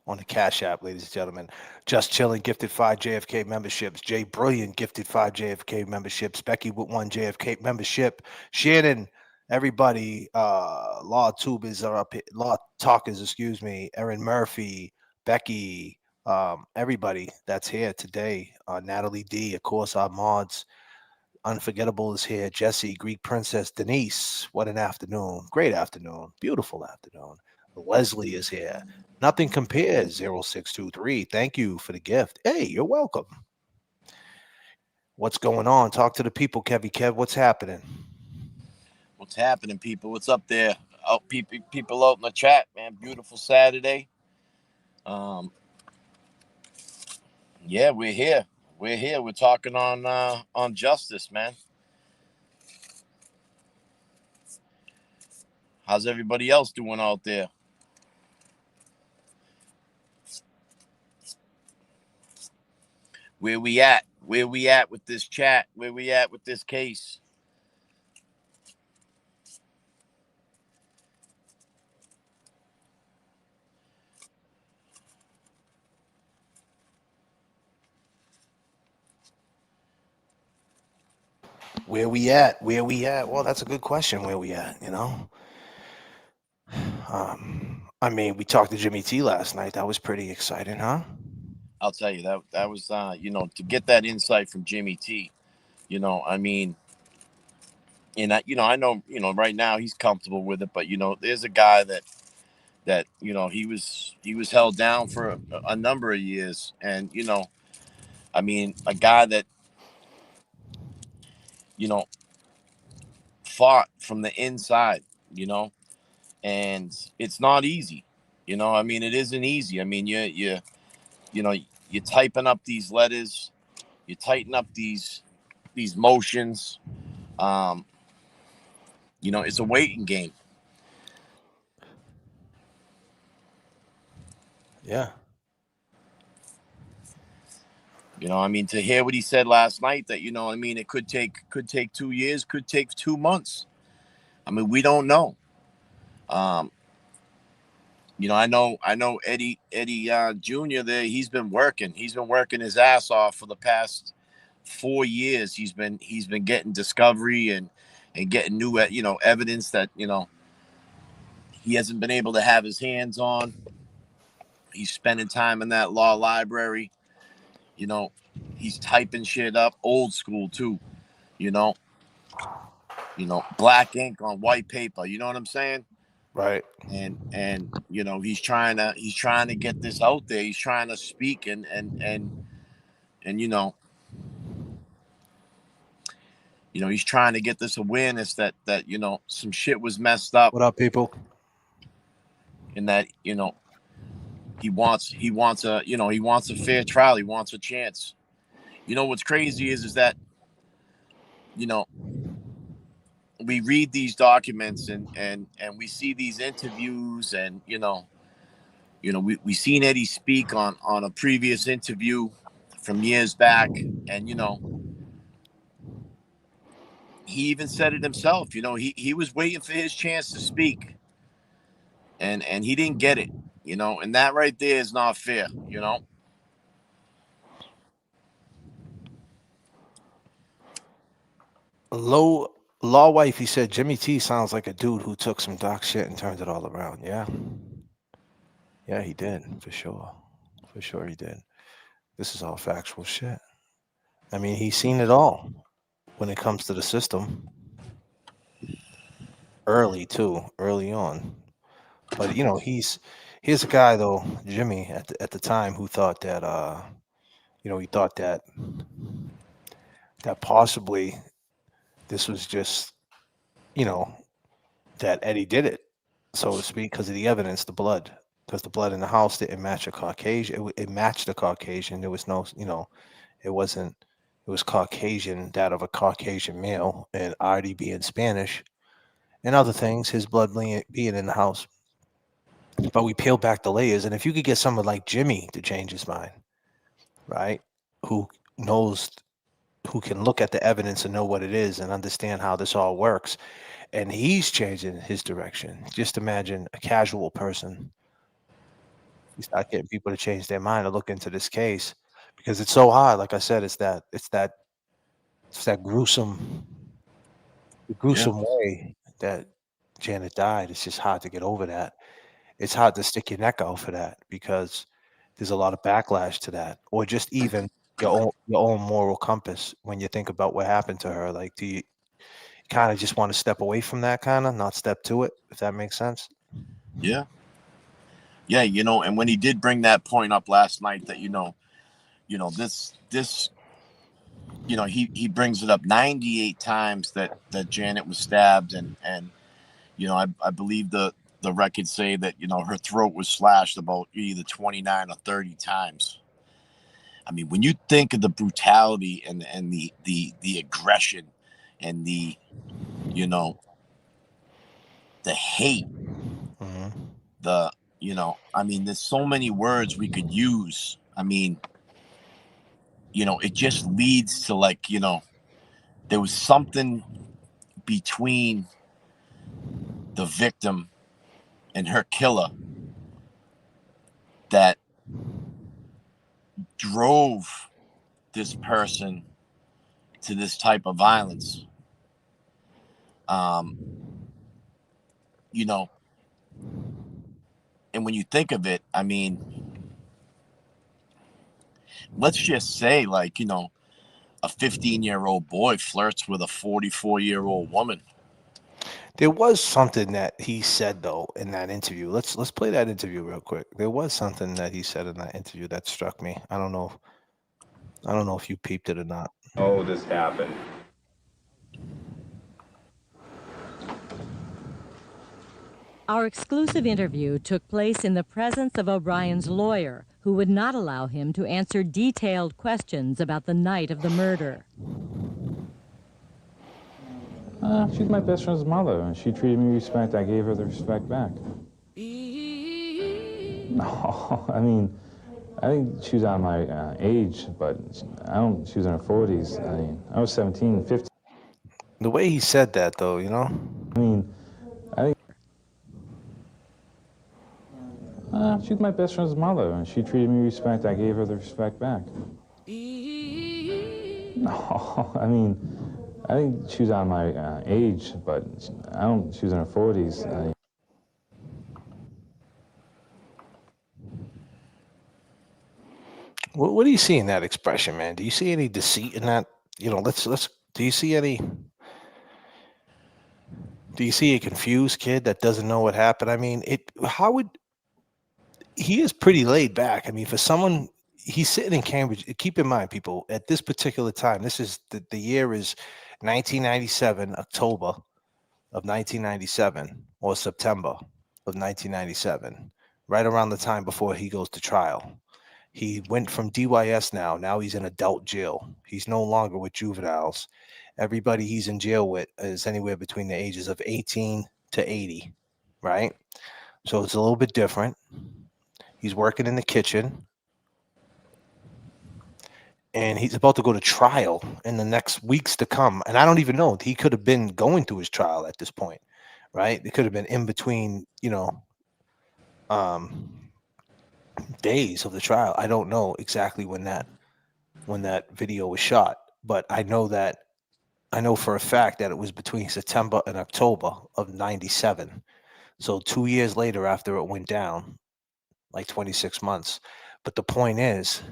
on the Cash App, ladies and gentlemen. Just Chilling gifted 5 JFK memberships. Jay Brilliant gifted 5 JFK memberships. Becky with 1 JFK membership. Shannon, everybody, Law Tubers are up here. Law Talkers, excuse me. Erin Murphy, Becky, everybody that's here today. Natalie D, of course, our mods. Unforgettable is here. Jesse, Greek Princess, Denise. What an afternoon. Great afternoon. Beautiful afternoon. Leslie is here. Nothing compares. 0623. Thank you for the gift. Hey, you're welcome. What's going on? Talk to the people, Kevy Kev. What's happening? What's happening, people? What's up there? Out people out in the chat, man. Beautiful Saturday. Yeah, we're here. We're here. We're talking on justice, man. How's everybody else doing out there? Where we at? Where we at with this chat? Where we at with this case? Where we at? Where we at? Well, that's a good question. Where we at? You know. I mean, we talked to Jimmy T last night. That was pretty exciting, huh? I'll tell you that was to get that insight from Jimmy T. I mean, and I know right now he's comfortable with it, but there's a guy that he was held down for a number of years, and I mean, a guy that fought from the inside, and it's not easy. I mean, it isn't easy. I mean, you're typing up these letters, you tighten up these motions. It's a waiting game. Yeah. I mean, to hear what he said last night, that I mean, it could take 2 years, could take 2 months. I mean, we don't know. I know Eddie Jr. there. He's been working his ass off for the past 4 years. He's been getting discovery and getting new evidence that he hasn't been able to have his hands on. He's spending time in that law library. He's typing shit up, old school too. Black ink on white paper. You know what I'm saying? Right. And he's trying to get this out there. He's trying to speak and he's trying to get this awareness that some shit was messed up. What up, people? And that he wants a fair trial. He wants a chance. What's crazy is that we read these documents and we see these interviews, and we seen Eddie speak on a previous interview from years back, and he even said it himself. He was waiting for his chance to speak, and he didn't get it. And that right there is not fair. Low Law Wife, he said Jimmy T sounds like a dude who took some dark shit and turned it all around. Yeah. Yeah, he did, for sure. For sure he did. This is all factual shit. I mean, he's seen it all when it comes to the system. Early too, early on. But here's a guy though, Jimmy, at the time, who thought that he thought that possibly this was just, that Eddie did it, so to speak, because of the evidence, the blood, because the blood in the house didn't match a Caucasian. It matched a Caucasian. There was no, it wasn't. It was Caucasian, that of a Caucasian male, and Artie being Spanish, and other things. His blood being in the house. But we peel back the layers, and if you could get someone like Jimmy to change his mind, right? Who knows, who can look at the evidence and know what it is and understand how this all works, and he's changing his direction. Just imagine a casual person You start getting people to change their mind to look into this case because it's so hard. Like I said, it's that gruesome way that Janet died. It's just hard to get over that. It's hard to stick your neck out for that because there's a lot of backlash to that, or just even your own moral compass when you think about what happened to her. Like, do you kind of just want to step away from that, kind of not step to it, if that makes sense? Yeah. Yeah, and when he did bring that point up last night that this he brings it up 98 times that Janet was stabbed, and I believe the records say that her throat was slashed about either 29 or 30 times. I mean, when you think of the brutality and the aggression and the hate, I mean, there's so many words we could use. I mean, it just leads to, like, there was something between the victim and her killer that drove this person to this type of violence. Um, and when you think of it, I mean, let's just say, like, a 15-year-old boy flirts with a 44-year-old woman. There was something that he said though in that interview. Let's play that interview real quick. There was something that he said in that interview that struck me. I don't know if you peeped it or not. Oh, this happened. Our exclusive interview took place in the presence of O'Brien's lawyer, who would not allow him to answer detailed questions about the night of the murder. She's my best friend's mother, and she treated me with respect. I gave her the respect back. No, I think she was on my age, but she was in her 40s. I mean, I was 17, 15. The way he said that, though, I think she's my best friend's mother, and she treated me with respect. I gave her the respect back. No, I think she was on my age, but she was in her 40s. What do you see in that expression, man? Do you see any deceit in that? Let's. Do you see any? Do you see a confused kid that doesn't know what happened? I mean, he is pretty laid back. I mean, for someone, he's sitting in Cambridge. Keep in mind, people, at this particular time, this is the year is 1997, October of 1997, or September of 1997, right around the time before he goes to trial. He went from DYS now he's in adult jail. He's no longer with juveniles. Everybody he's in jail with is anywhere between the ages of 18 to 80, right? So it's a little bit different. He's working in the kitchen, and he's about to go to trial in the next weeks to come. And I don't even know. He could have been going through his trial at this point, right? It could have been in between, days of the trial. I don't know exactly when that video was shot, but I know for a fact that it was between September and October of 97. So 2 years later after it went down, like 26 months. But the point is,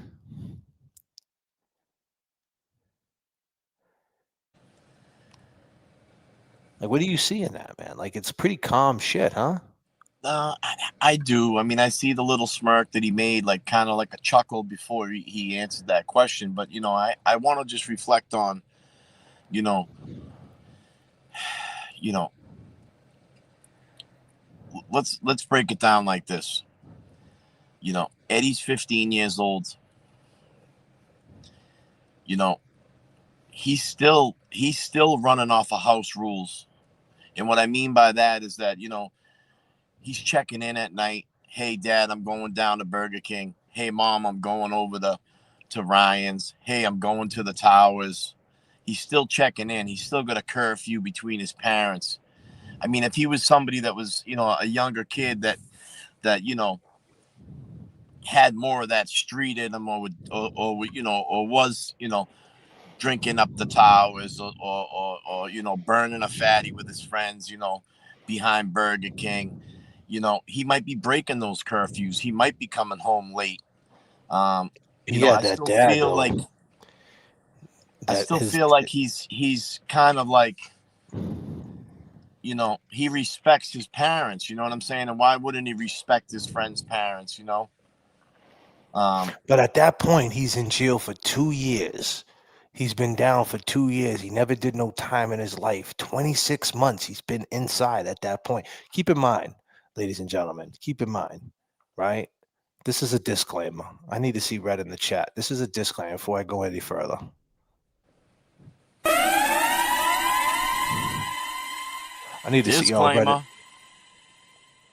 like, what do you see in that, man? Like, it's pretty calm shit, huh? I do. I mean, I see the little smirk that he made, like kind of like a chuckle before he answered that question. But I want to just reflect on, you know, let's break it down like this. Eddie's 15 years old. He's still running off of house rules. And what I mean by that is that, he's checking in at night. Hey, Dad, I'm going down to Burger King. Hey, Mom, I'm going over to Ryan's. Hey, I'm going to the Towers. He's still checking in. He's still got a curfew between his parents. I mean, if he was somebody that was, a younger kid that had more of that street in him, or was drinking up the towers, or burning a fatty with his friends, behind Burger King. He might be breaking those curfews. He might be coming home late. He had I that still dad feel though. like That his he's kind of like, he respects his parents. You know what I'm saying? And why wouldn't he respect his friend's parents? But at that point, he's in jail for 2 years. He's been down for 2 years. He never did no time in his life. 26 months he's been inside at that point. Keep in mind, ladies and gentlemen, keep in mind, right? This is a disclaimer. I need to see red in the chat. This is a disclaimer before I go any further. I need to see y'all read it.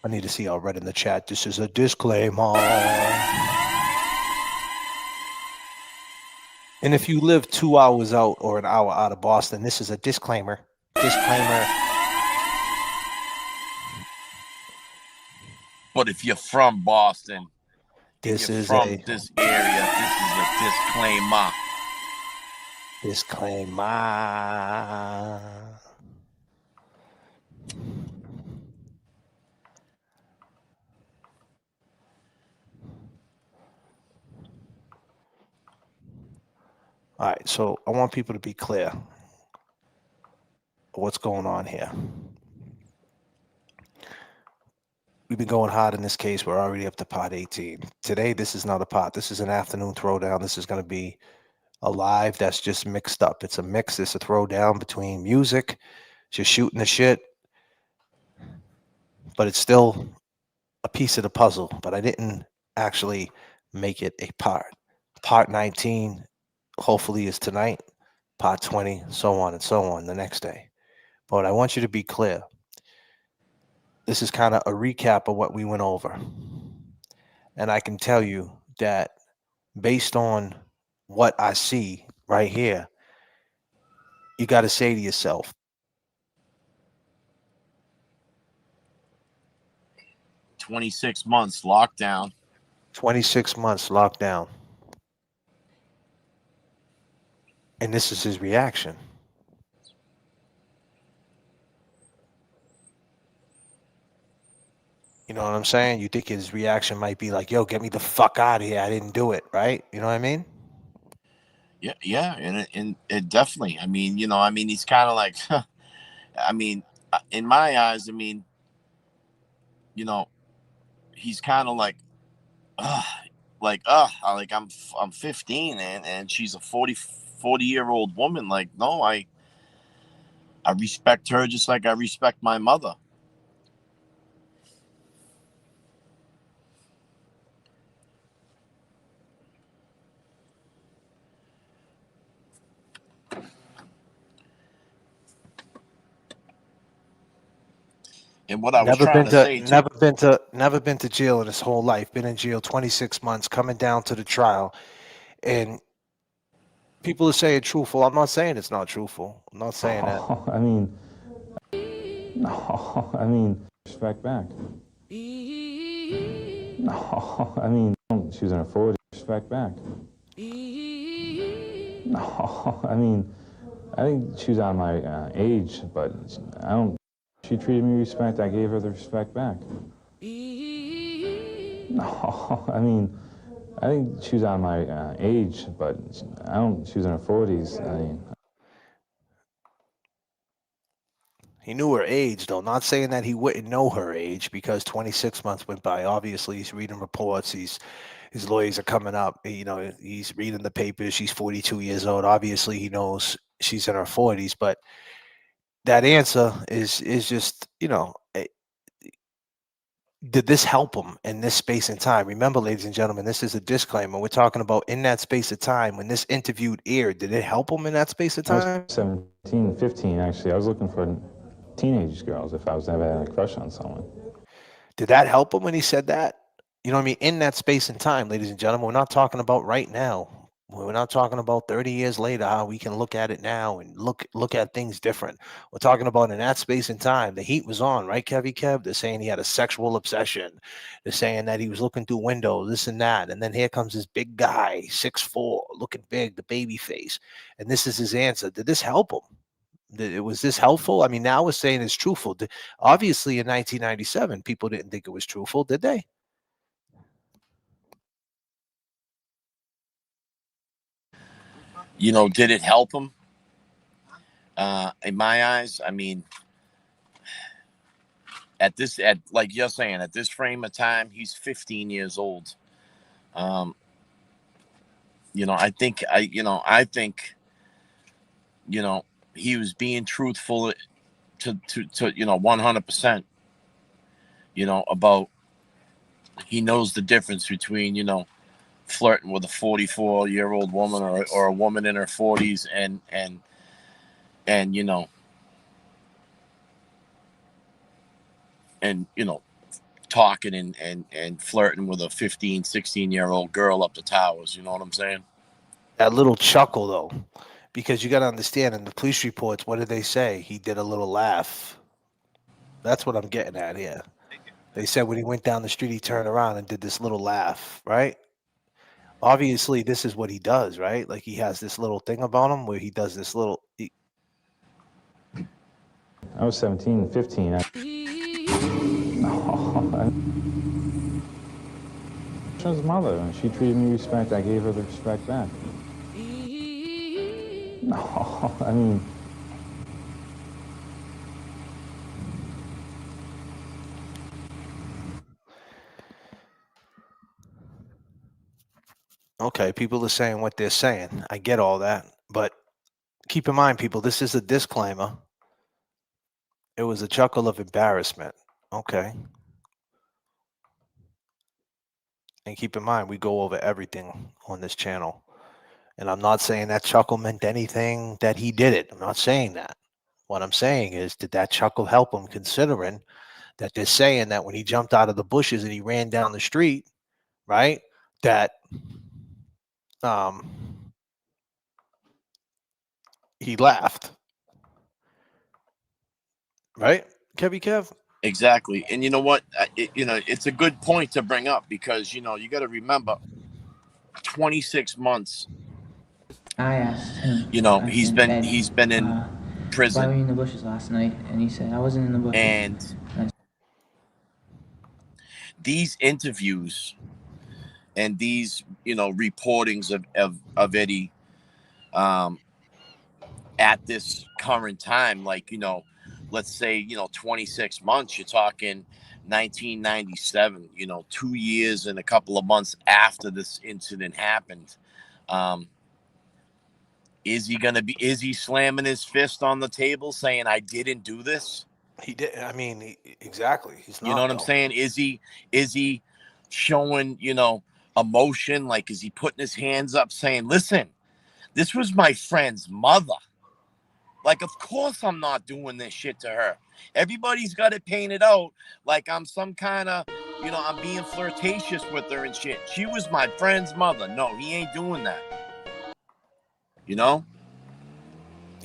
I need to see y'all read in the chat. This is a disclaimer. And if you live 2 hours out or an hour out of Boston, this is a disclaimer. Disclaimer. But if you're from Boston, this is this area, this is a disclaimer. Disclaimer. All right, so I want people to be clear what's going on here. We've been going hard in this case. We're already up to part 18. Today, this is not a part. This is an afternoon throwdown. This is going to be a live that's just mixed up. It's a mix. It's a throwdown between music, just shooting the shit, but it's still a piece of the puzzle. But I didn't actually make it a part. Part 19 hopefully is tonight. Part 20, so on and so on the next day. But I want you to be clear. This is kind of a recap of what we went over. And I can tell you that based on what I see right here, you got to say to yourself, 26 months lockdown. 26 months lockdown. And this is his reaction. You know what I'm saying? You think his reaction might be like, yo, get me the fuck out of here. I didn't do it, right? You know what I mean? Yeah, and it definitely. I mean, he's kind of like, in my eyes, he's kind of like, I'm 15 and she's a 40-year-old woman. Like, no, I respect her just like I respect my mother. And what I was trying to say, never been to jail in his whole life. Been in jail 26 months, coming down to the trial, and people are saying truthful. I'm not saying it's not truthful. I'm not saying that. I mean, respect back. No, I mean, she was in her 40s. Respect back. No, I mean, I think she was on my age, but I don't. She treated me with respect. I gave her the respect back. No, I mean, I think she was on my age, but I don't. She was in her 40s. I mean. He knew her age, though. Not saying that he wouldn't know her age because 26 months went by. Obviously, he's reading reports. His lawyers are coming up. He's reading the papers. She's 42 years old. Obviously, he knows she's in her 40s. But that answer is just, did this help him in this space and time? Remember, ladies and gentlemen, this is a disclaimer. We're talking about in that space of time when this interview aired. Did it help him in that space of time? I was 17, 15, actually. I was looking for teenage girls if I was ever having a crush on someone. Did that help him when he said that? You know what I mean? In that space and time, ladies and gentlemen, we're not talking about right now. We're not talking about 30 years later how we can look at it now and look at things different. We're talking about in that space and time, the heat was on, right, Kevy Kev? They're saying he had a sexual obsession. They're saying that he was looking through windows, this and that. And then here comes this big guy, 6'4", looking big, the baby face. And this is his answer. Did this help him? Was this helpful? I mean, now we're saying it's truthful. Obviously, in 1997, people didn't think it was truthful, did they? You know, did it help him? In my eyes, I mean, at like you're saying, at this frame of time, he's 15 years old. You know, I think he was being truthful to 100%. About he knows the difference between flirting with a 44-year-old woman or a woman in her 40s and talking and flirting with a 15-16-year-old girl up the towers. You know what I'm saying? That little chuckle, though, because you got to understand in the police reports, what did they say? He did a little laugh. That's what I'm getting at here. They said when he went down the street, he turned around and did this little laugh, right? Obviously, this is what he does, right? Like he has this little thing about him where he does this little. I was 17, 15. I was his mother, and she treated me with respect. I gave her the respect back. No, I mean, Okay, people are saying what they're saying. I get all that, but keep in mind, people, this is a disclaimer. It was a chuckle of embarrassment. Okay. And keep in mind, we go over everything on this channel. And I'm not saying that chuckle meant anything that he did it. I'm not saying that. What I'm saying is, did that chuckle help him, considering that they're saying that when he jumped out of the bushes and he ran down the street, right? That he laughed. Right? Kevy Kev? Exactly. And you know what? It's a good point to bring up because you got to remember 26 months. I asked him. He's been in prison. Why were you in the bushes last night? And he said, I wasn't in the bushes. And these interviews and these reportings of Eddie at this current time, like let's say 26 months, you're talking 1997, 2 years and a couple of months after this incident happened. Is he slamming his fist on the table saying I didn't do this? He did. I mean, exactly. He's not. You know what I'm saying? Is he showing, emotion? Like, is he putting his hands up saying, listen, this was my friend's mother. Like, of course I'm not doing this shit to her. Everybody's got it painted out like I'm some kind of, I'm being flirtatious with her and shit. She was my friend's mother. No, he ain't doing that. You're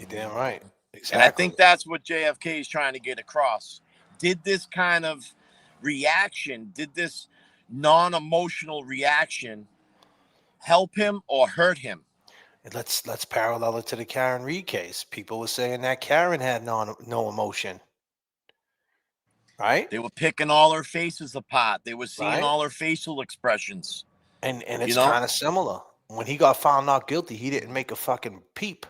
damn right. Exactly. And I think that's what J.F.K. is trying to get across. Did this kind of reaction, did this non-emotional reaction help him or hurt him? Let's parallel it to the Karen Reed case. People were saying that Karen had no emotion. Right? They were picking all her faces apart. They were seeing Right? all her facial expressions. And it's kind of similar. When he got found not guilty, he didn't make a fucking peep.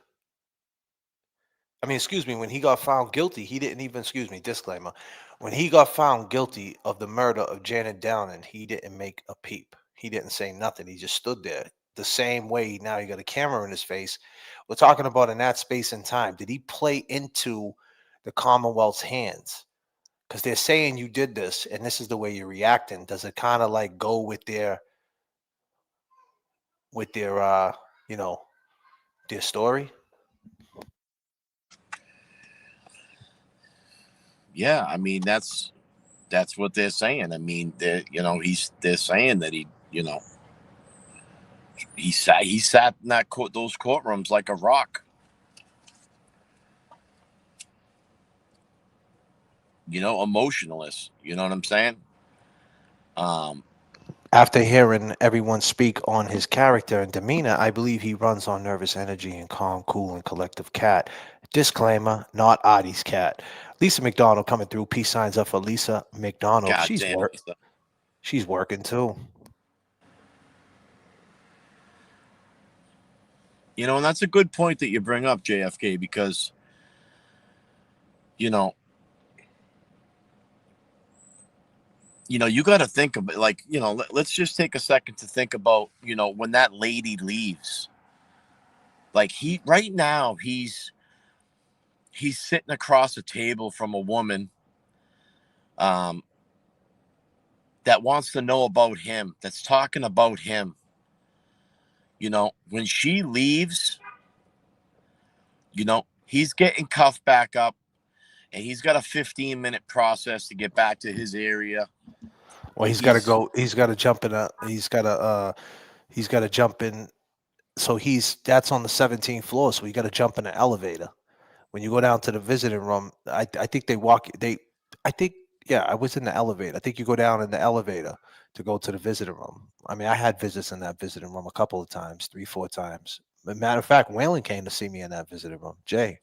I mean, excuse me, when he got found guilty, he didn't even, disclaimer. When he got found guilty of the murder of Janet Downing, he didn't make a peep. He didn't say nothing. He just stood there. The same way now you got a camera in his face. We're talking about in that space and time. Did he play into the Commonwealth's hands? Because they're saying you did this and this is the way you're reacting. Does it kind of like go with their their story? Yeah, I mean that's what they're saying. I mean, they're saying that he, He sat in those courtrooms like a rock. Emotionless. You know what I'm saying? After hearing everyone speak on his character and demeanor, I believe he runs on nervous energy and calm, cool, and collective cat. Disclaimer, not Adi's cat. Lisa McDonald coming through. Peace signs up for Lisa McDonald. Goddamn, Lisa. She's working too. And that's a good point that you bring up, JFK, because you got to think of it like, let's just take a second to think about, when that lady leaves. Like right now, he's sitting across a table from a woman that wants to know about him, that's talking about him. When she leaves, he's getting cuffed back up, and he's got a 15-minute process to get back to his area. Well, he's got to go. He's got to jump in a. He's got to. He's got to jump in. So that's on the 17th floor. So you got to jump in an elevator. When you go down to the visiting room, I think they walk. I think I was in the elevator. I think you go down in the elevator to go to the visiting room. I mean, I had visits in that visiting room a couple of times, 3-4 times. As a matter of fact, Waylon came to see me in that visiting room. Jay,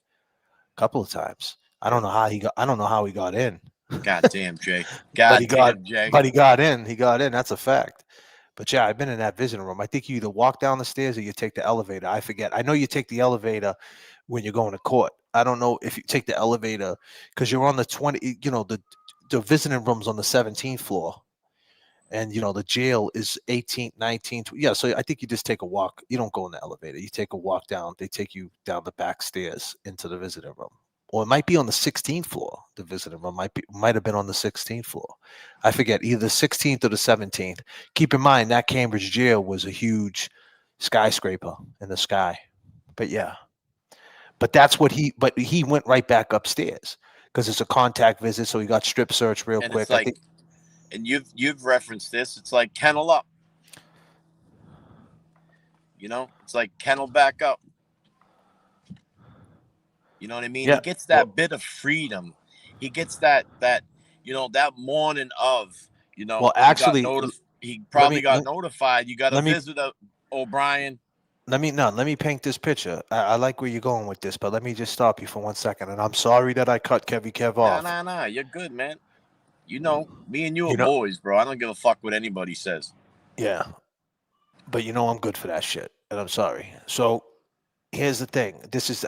a couple of times. I don't know how he got. I don't know how he got in. God damn, Jay. Jay. But he got in. He got in. That's a fact. But yeah, I've been in that visiting room. I think you either walk down the stairs or you take the elevator. I forget. I know you take the elevator when you're going to court. I don't know if you take the elevator because you're on the 20. The visiting room's on the 17th floor, and the jail is 18th, 19th. Yeah, so I think you just take a walk. You don't go in the elevator. You take a walk down. They take you down the back stairs into the visiting room. Or it might be on the 16th floor. The visiting room might have been on the 16th floor. I forget, either the 16th or the 17th. Keep in mind that Cambridge jail was a huge skyscraper in the sky. But yeah, but that's what but he went right back upstairs because it's a contact visit, so he got strip searched real quick. It's like, and you've referenced this. It's like kennel up. It's like kennel back up. You know what I mean? Yeah. He gets that bit of freedom. He gets that that morning of, Well, actually, he probably got notified. You got to visit O'Brien. Let me paint this picture. I like where you're going with this, but let me just stop you for 1 second. And I'm sorry that I cut Kev off. Nah. You're good, man. Me and you are boys, bro. I don't give a fuck what anybody says. Yeah. But I'm good for that shit. And I'm sorry. So here's the thing.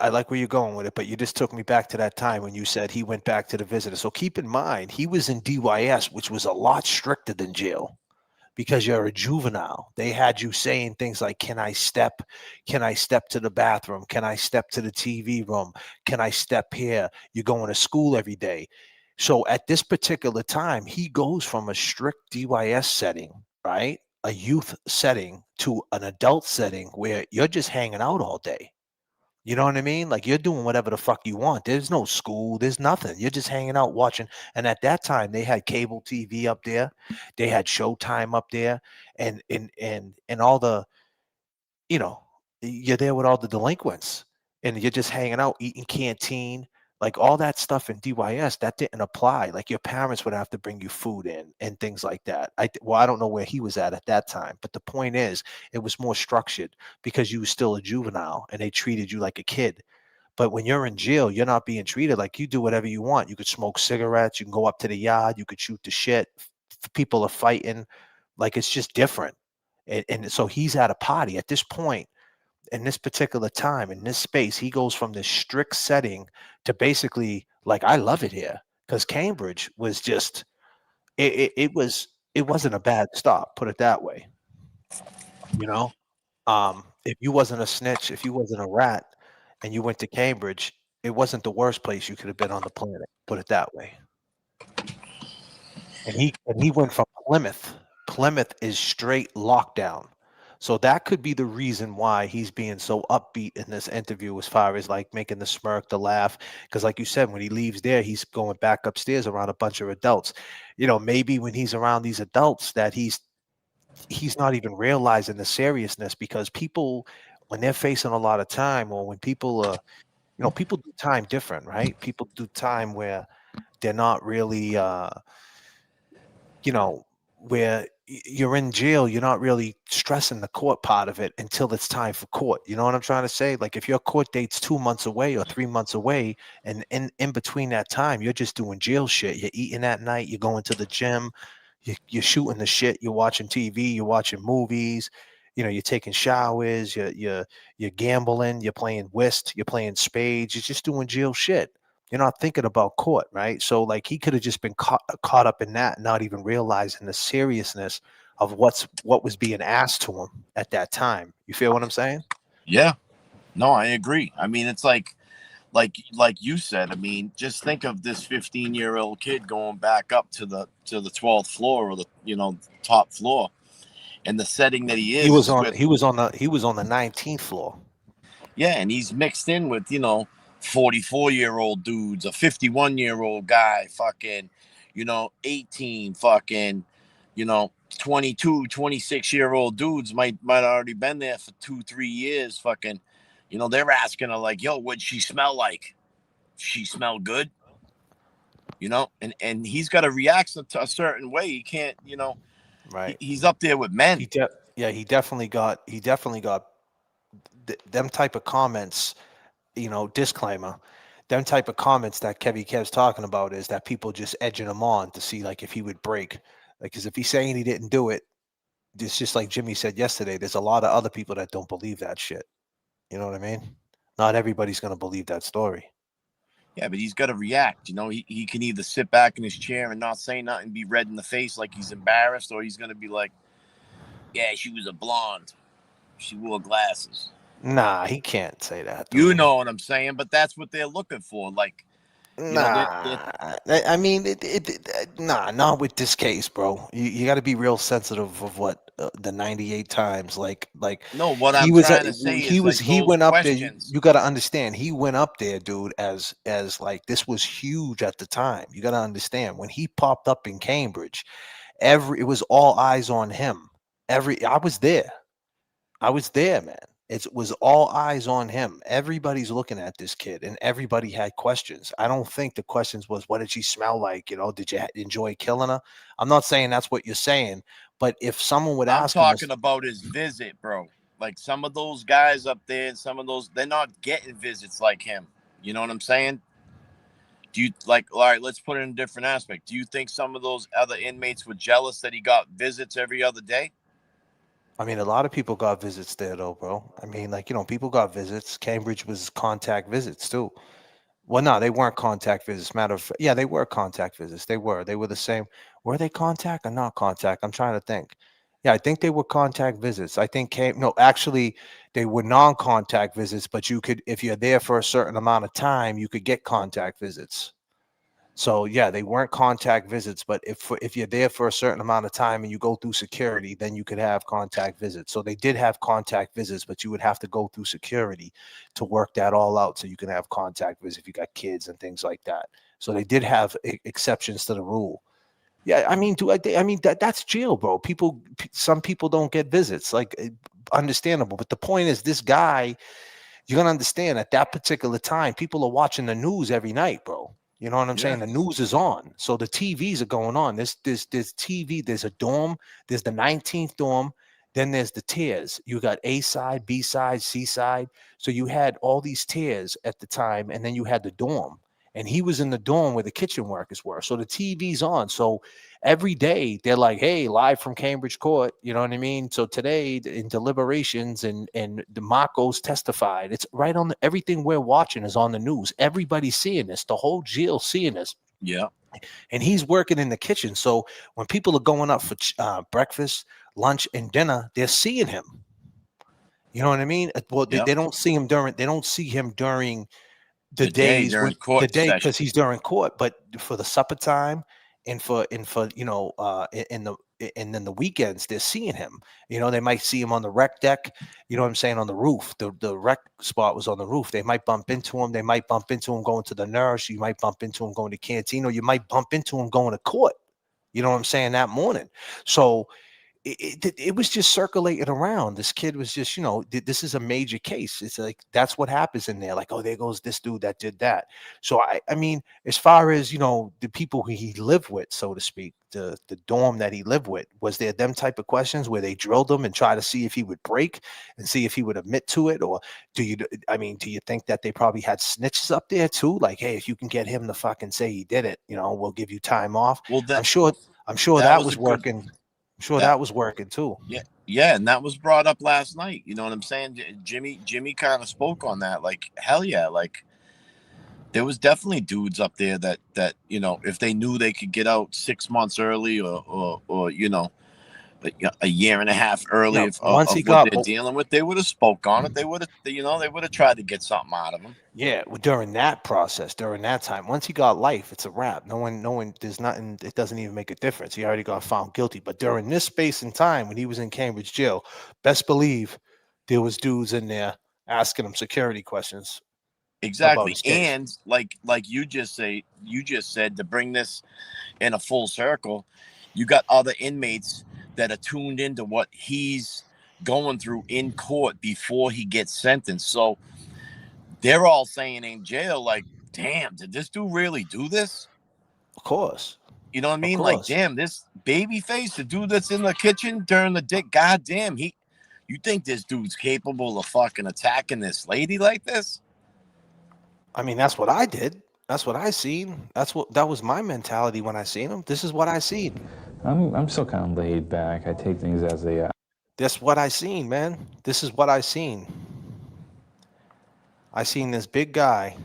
I like where you're going with it, but you just took me back to that time when you said he went back to the visitor. So keep in mind, he was in DYS, which was a lot stricter than jail because you're a juvenile. They had you saying things like, can I step to the bathroom? Can I step to the TV room? Can I step here? You're going to school every day. So at this particular time, he goes from a strict DYS setting, right? A youth setting to an adult setting where you're just hanging out all day. You know what I mean? Like you're doing whatever the fuck you want. There's no school. There's nothing. You're just hanging out watching. And at that time, they had cable TV up there. They had Showtime up there, and all the, you're there with all the delinquents, and you're just hanging out, eating canteen, like all that stuff in DYS that didn't apply. Like your parents would have to bring you food in and things like that. I don't know where he was at that time, but the point is, it was more structured because you were still a juvenile and they treated you like a kid. But when you're in jail, you're not being treated like you do whatever you want. You could smoke cigarettes, you can go up to the yard, you could shoot the shit. People are fighting, like it's just different. And so he's at a party at this point. In this particular time, in this space, he goes from this strict setting to basically like, I love it here because Cambridge was just, it wasn't a bad stop, put it that way. If you wasn't a snitch, if you wasn't a rat and you went to Cambridge, it wasn't the worst place you could have been on the planet, put it that way. And he went from Plymouth. Plymouth is straight lockdown. So that could be the reason why he's being so upbeat in this interview as far as like making the smirk, the laugh. Because like you said, when he leaves there, he's going back upstairs around a bunch of adults. Maybe when he's around these adults that he's he's not even realizing the seriousness, because people, when they're facing a lot of time, or when people people do time different, right? People do time where they're not really you know, where you're in jail, you're not really stressing the court part of it until it's time for court. You know what I'm trying to say? Like if your court date's 2 months away or 3 months away, and in between that time, you're just doing jail shit. You're eating at night, you're going to the gym, you're shooting the shit, you're watching TV, you're watching movies, you're taking showers, you're gambling, you're playing whist, you're playing spades, you're just doing jail shit. You're not thinking about court, right? So like he could have just been caught up in that, not even realizing the seriousness of what was being asked to him at that time. You feel what I'm saying? Yeah. No, I agree. I mean, it's like you said. I mean, just think of this 15-year-old kid going back up to the 12th floor, or the top floor, and the setting that he He is was is on with. he was on the 19th floor. Yeah, and he's mixed in with 44-year-old dudes, a 51-year-old guy, fucking 18, fucking 22, 26-year-old dudes might already been there for 2-3 years, fucking. They're asking her like, yo, what'd she smell like? She smell good? And he's got to react to a certain way. He can't, Right. he's up there with men. He definitely got them type of comments, disclaimer. Them type of comments that Kev's talking about is that people just edging him on to see like if he would break. Like, because if he's saying he didn't do it, it's just like Jimmy said yesterday. There's a lot of other people that don't believe that shit. You know what I mean? Not everybody's gonna believe that story. Yeah, but he's got to react. He can either sit back in his chair and not say nothing, be red in the face like he's embarrassed, or he's going to be like, yeah, she was a blonde. She wore glasses. Nah, he can't say that, dude. You know what I'm saying? But that's what they're looking for. Like, they're Nah, I mean, nah, not with this case, bro. You got to be real sensitive of what the 98 times. Like no, what he I'm was, trying to say he is was, like he those went up there. You, questions. you got to understand, he went up there, dude, as like this was huge at the time. You got to understand when he popped up in Cambridge, it was all eyes on him. I was there. I was there, man. It was all eyes on him. Everybody's looking at this kid, and everybody had questions. I don't think the questions was, "What did she smell like?" Did you enjoy killing her? I'm not saying that's what you're saying, but if someone would I'm ask him, talking about his visit, bro. Like some of those guys up there, and some of those, they're not getting visits like him. You know what I'm saying? Do you like, all right, let's put it in a different aspect. Do you think some of those other inmates were jealous that he got visits every other day? I mean, a lot of people got visits there, though, bro. I mean, like people got visits. Cambridge was contact visits too. Well, no, they weren't contact visits. Matter of fact, yeah, they were contact visits. They were. They were the same. Were they contact or not contact? I'm trying to think. Yeah, I think they were contact visits. I think no, actually, they were non-contact visits. But you could, if you're there for a certain amount of time, you could get contact visits. So yeah, they weren't contact visits, but if you're there for a certain amount of time and you go through security, then you could have contact visits. So they did have contact visits, but you would have to go through security to work that all out so you can have contact visits if you got kids and things like that. So they did have exceptions to the rule. Yeah, I mean, I mean that's jail, bro. Some people don't get visits, like understandable. But the point is, this guy, you're gonna understand at that particular time, people are watching the news every night, bro. You know what I'm Yeah. saying? The news is on, so the TVs are going on. There's TV. There's a dorm. There's the 19th dorm. Then there's the tiers. You got A side, B side, C side. So you had all these tiers at the time, and then you had the dorm. And he was in the dorm where the kitchen workers were. So the TV's on. So every day they're like, "Hey, live from Cambridge Court." You know what I mean? So today in deliberations and the Marcos testified. It's right on everything we're watching is on the news. Everybody's seeing this. The whole jail seeing this. Yeah. And he's working in the kitchen. So when people are going up for breakfast, lunch, and dinner, they're seeing him. You know what I mean? Well, Yeah. they don't see him during. They don't see him during the day days during when court the day session. because he's during court, but for the supper time and for and then the weekends they're seeing him. They might see him on the rec deck. You know what I'm saying? On the roof, the rec spot was on the roof. They might bump into him. They might bump into him going to the nurse. You might bump into him going to canteen, or you might bump into him going to court. You know what I'm saying? That morning. So it was just circulating around. This kid was just, this is a major case. It's like that's what happens in there. Like, oh, there goes this dude that did that. So I mean, as far as the people who he lived with, so to speak, the dorm that he lived with, was there them type of questions where they drilled him and try to see if he would break and see if he would admit to it, or do you think that they probably had snitches up there too? Like, hey, if you can get him to fucking say he did it, we'll give you time off. Well, I'm sure that that was was a good working. I'm sure that that was working too. yeah, and that was brought up last night. You know what I'm saying? Jimmy kind of spoke on that. Like, hell yeah, like there was definitely dudes up there that if they knew they could get out 6 months early or a year and a half early Yeah, once he of what got they're dealing with, they would have spoke on it. They would have they would have tried to get something out of him. during that process, during that time, once he got life, it's a wrap. No one, there's nothing. It doesn't even make a difference. He already got found guilty. But during this space and time when he was in Cambridge jail, best believe there was dudes in there asking him security questions about Exactly. his case. And like you just said, to bring this in a full circle, you got other inmates that are tuned into what he's going through in court before he gets sentenced. So they're all saying in jail, like, damn, did this dude really do this? Of course. You know what I Of mean? Like, course. damn, this baby face, the dude that's in the kitchen during the dick, goddamn, you think this dude's capable of fucking attacking this lady like this? I mean, that's what I did. That's what I seen. That was my mentality when I seen him. This is what I seen. I'm still kind of laid back. I take things as they are. That's what I seen, man. This is what I seen. I seen this big guy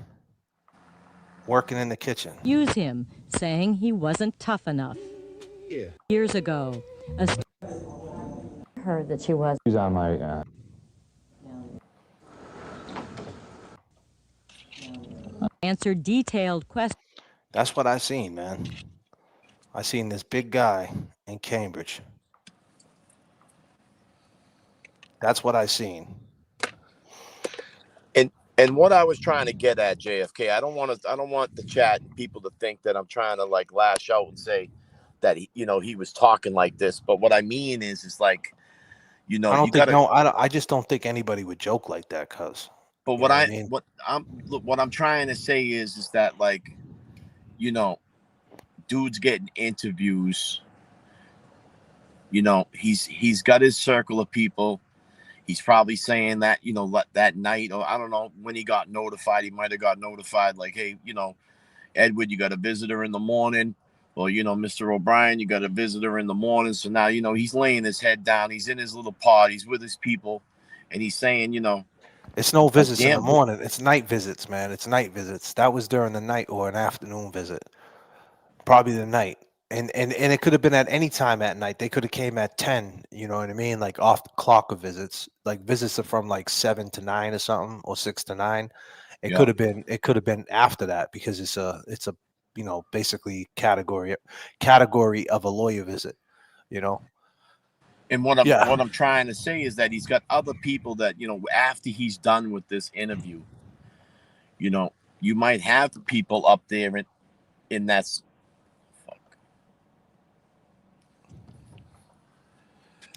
working in the kitchen. Use him, saying he wasn't tough enough. Yeah. Years ago, heard that she was. She's on my. Answered detailed questions. That's what I seen, man. I seen this big guy in Cambridge. That's what I seen. And what I was trying to get at, JFK, I don't want the chat and people to think that I'm trying to like lash out and say that he was talking like this. But what I mean is like, I don't you think gotta. I just don't think anybody would joke like that, cuz. But what I'm trying to say is that, like, dude's getting interviews. He's got his circle of people. He's probably saying that, that night, or I don't know when he got notified. He might have got notified like, hey, Edward, you got a visitor in the morning. Or, Mr. O'Brien, you got a visitor in the morning. So now, he's laying his head down. He's in his little pod. He's with his people. And he's saying, it's no visits in the morning. It's night visits, man. It's night visits. That was during the night or an afternoon visit. Probably the night. And it could have been at any time at night. They could have came at 10, you know what I mean? Like off the clock of visits. Like visits are from like 7 to 9 or something, or 6 to 9. It could have been after that, because it's a basically category of a lawyer visit, And what I'm trying to say is that he's got other people that, after he's done with this interview, you might have people up there in that's.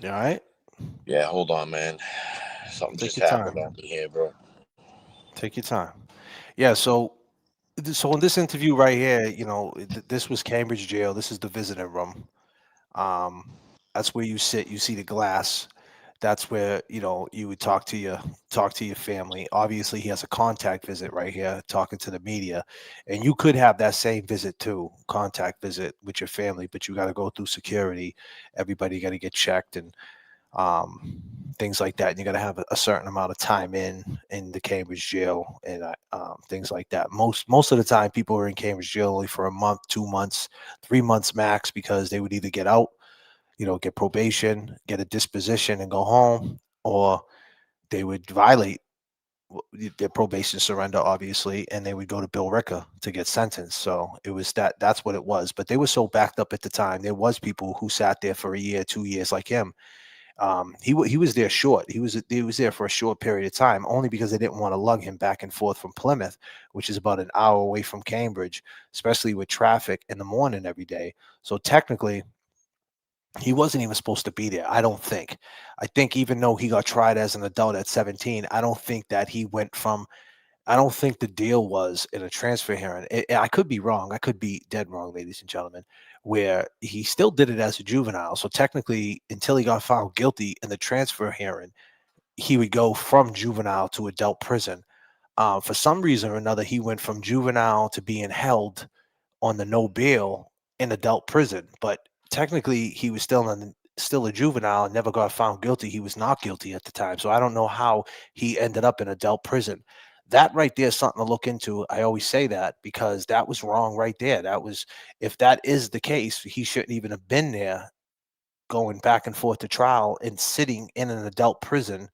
You all right? Yeah, hold on, man. Something just happened on me here, bro. Take your time. Yeah, so in this interview right here, this was Cambridge jail. This is the visiting room. That's where you sit. You see the glass. That's where you would talk to your family. Obviously, he has a contact visit right here, talking to the media, and you could have that same visit too, contact visit with your family, but you got to go through security. Everybody got to get checked and things like that. And you got to have a certain amount of time in the Cambridge jail and things like that. Most of the time, people are in Cambridge jail only for a month, 2 months, 3 months max, because they would either get out, get probation, get a disposition and go home, or they would violate their probation surrender, obviously, and they would go to Bill Ricker to get sentenced. So it was that's what it was. But they were so backed up at the time. There was people who sat there for a year, 2 years like him. He was there short. He was there for a short period of time, only because they didn't want to lug him back and forth from Plymouth, which is about an hour away from Cambridge, especially with traffic in the morning every day. So technically, He wasn't even supposed to be there, I don't think. I think even though he got tried as an adult at 17, I don't think that he went from I don't think the deal was in a transfer hearing. I could be wrong. I could be dead wrong, ladies and gentlemen, where he still did it as a juvenile. So technically, until he got found guilty in the transfer hearing, he would go from juvenile to adult prison. For some reason or another, he went from juvenile to being held on the no bail in adult prison, but technically he was still a juvenile and never got found guilty. He was not guilty at the time. So I don't know how he ended up in adult prison. That right there is something to look into. I always say that because that was wrong right there. That was if that is the case, he shouldn't even have been there going back and forth to trial and sitting in an adult prison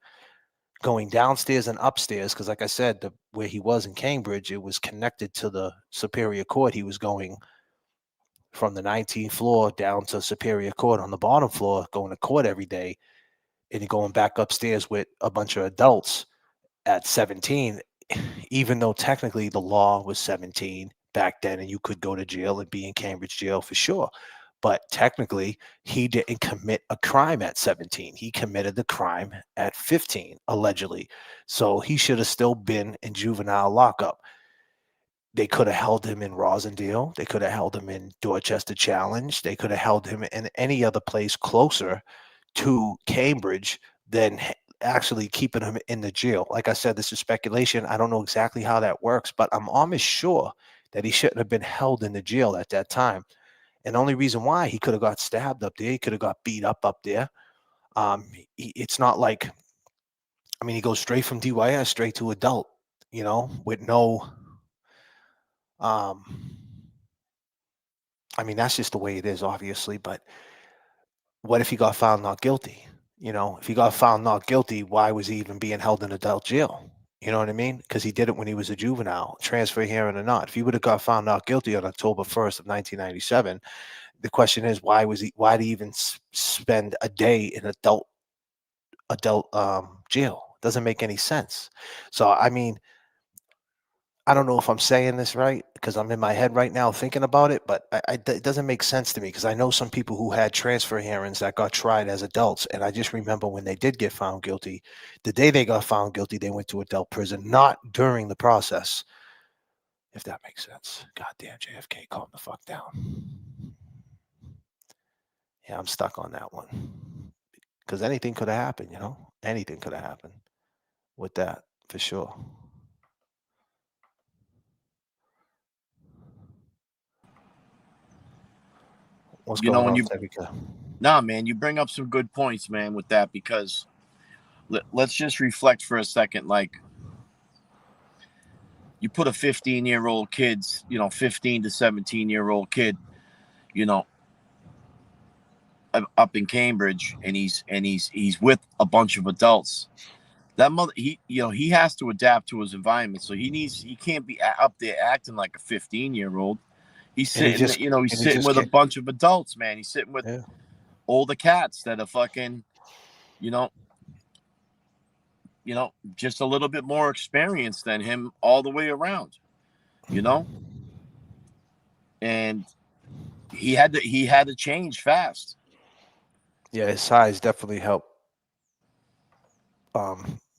going downstairs and upstairs because like I said, where he was in Cambridge, it was connected to the Superior Court. He was going from the 19th floor down to Superior Court on the bottom floor, going to court every day, and going back upstairs with a bunch of adults at 17, even though technically the law was 17 back then and you could go to jail and be in Cambridge jail for sure. But technically, he didn't commit a crime at 17. He committed the crime at 15, allegedly. So he should have still been in juvenile lockup. They could have held him in Rosendale. They could have held him in Dorchester Challenge. They could have held him in any other place closer to Cambridge than actually keeping him in the jail. Like I said, this is speculation. I don't know exactly how that works, but I'm almost sure that he shouldn't have been held in the jail at that time. And the only reason why he could have got stabbed up there, he could have got beat up there. It's not like, I mean, he goes straight from DYS straight to adult, with no I mean, that's just the way it is, obviously. But what if he got found not guilty? If he got found not guilty, why was he even being held in adult jail? You know what I mean? Because he did it when he was a juvenile, transfer hearing or not. If he would have got found not guilty on October 1st of 1997, the question is, why did he even spend a day in adult jail? Doesn't make any sense. So, I mean, I don't know if I'm saying this right because I'm in my head right now thinking about it, but it doesn't make sense to me because I know some people who had transfer hearings that got tried as adults. And I just remember when they did get found guilty, the day they got found guilty, they went to adult prison, not during the process, if that makes sense. Goddamn, JFK, calm the fuck down. Yeah, I'm stuck on that one because anything could have happened, anything could have happened with that for sure. What's going on, Tevika? Nah, man, you bring up some good points, man, with that because let's just reflect for a second. Like, you put a 15-year-old kid's, 15 to 17-year-old kid, up in Cambridge, and he's with a bunch of adults. That mother, he has to adapt to his environment, so he can't be up there acting like a 15-year-old. He's sitting, he's sitting with a bunch of adults, man. He's sitting with older cats that are fucking, just a little bit more experienced than him all the way around, and he had to change fast. Yeah, his size definitely helped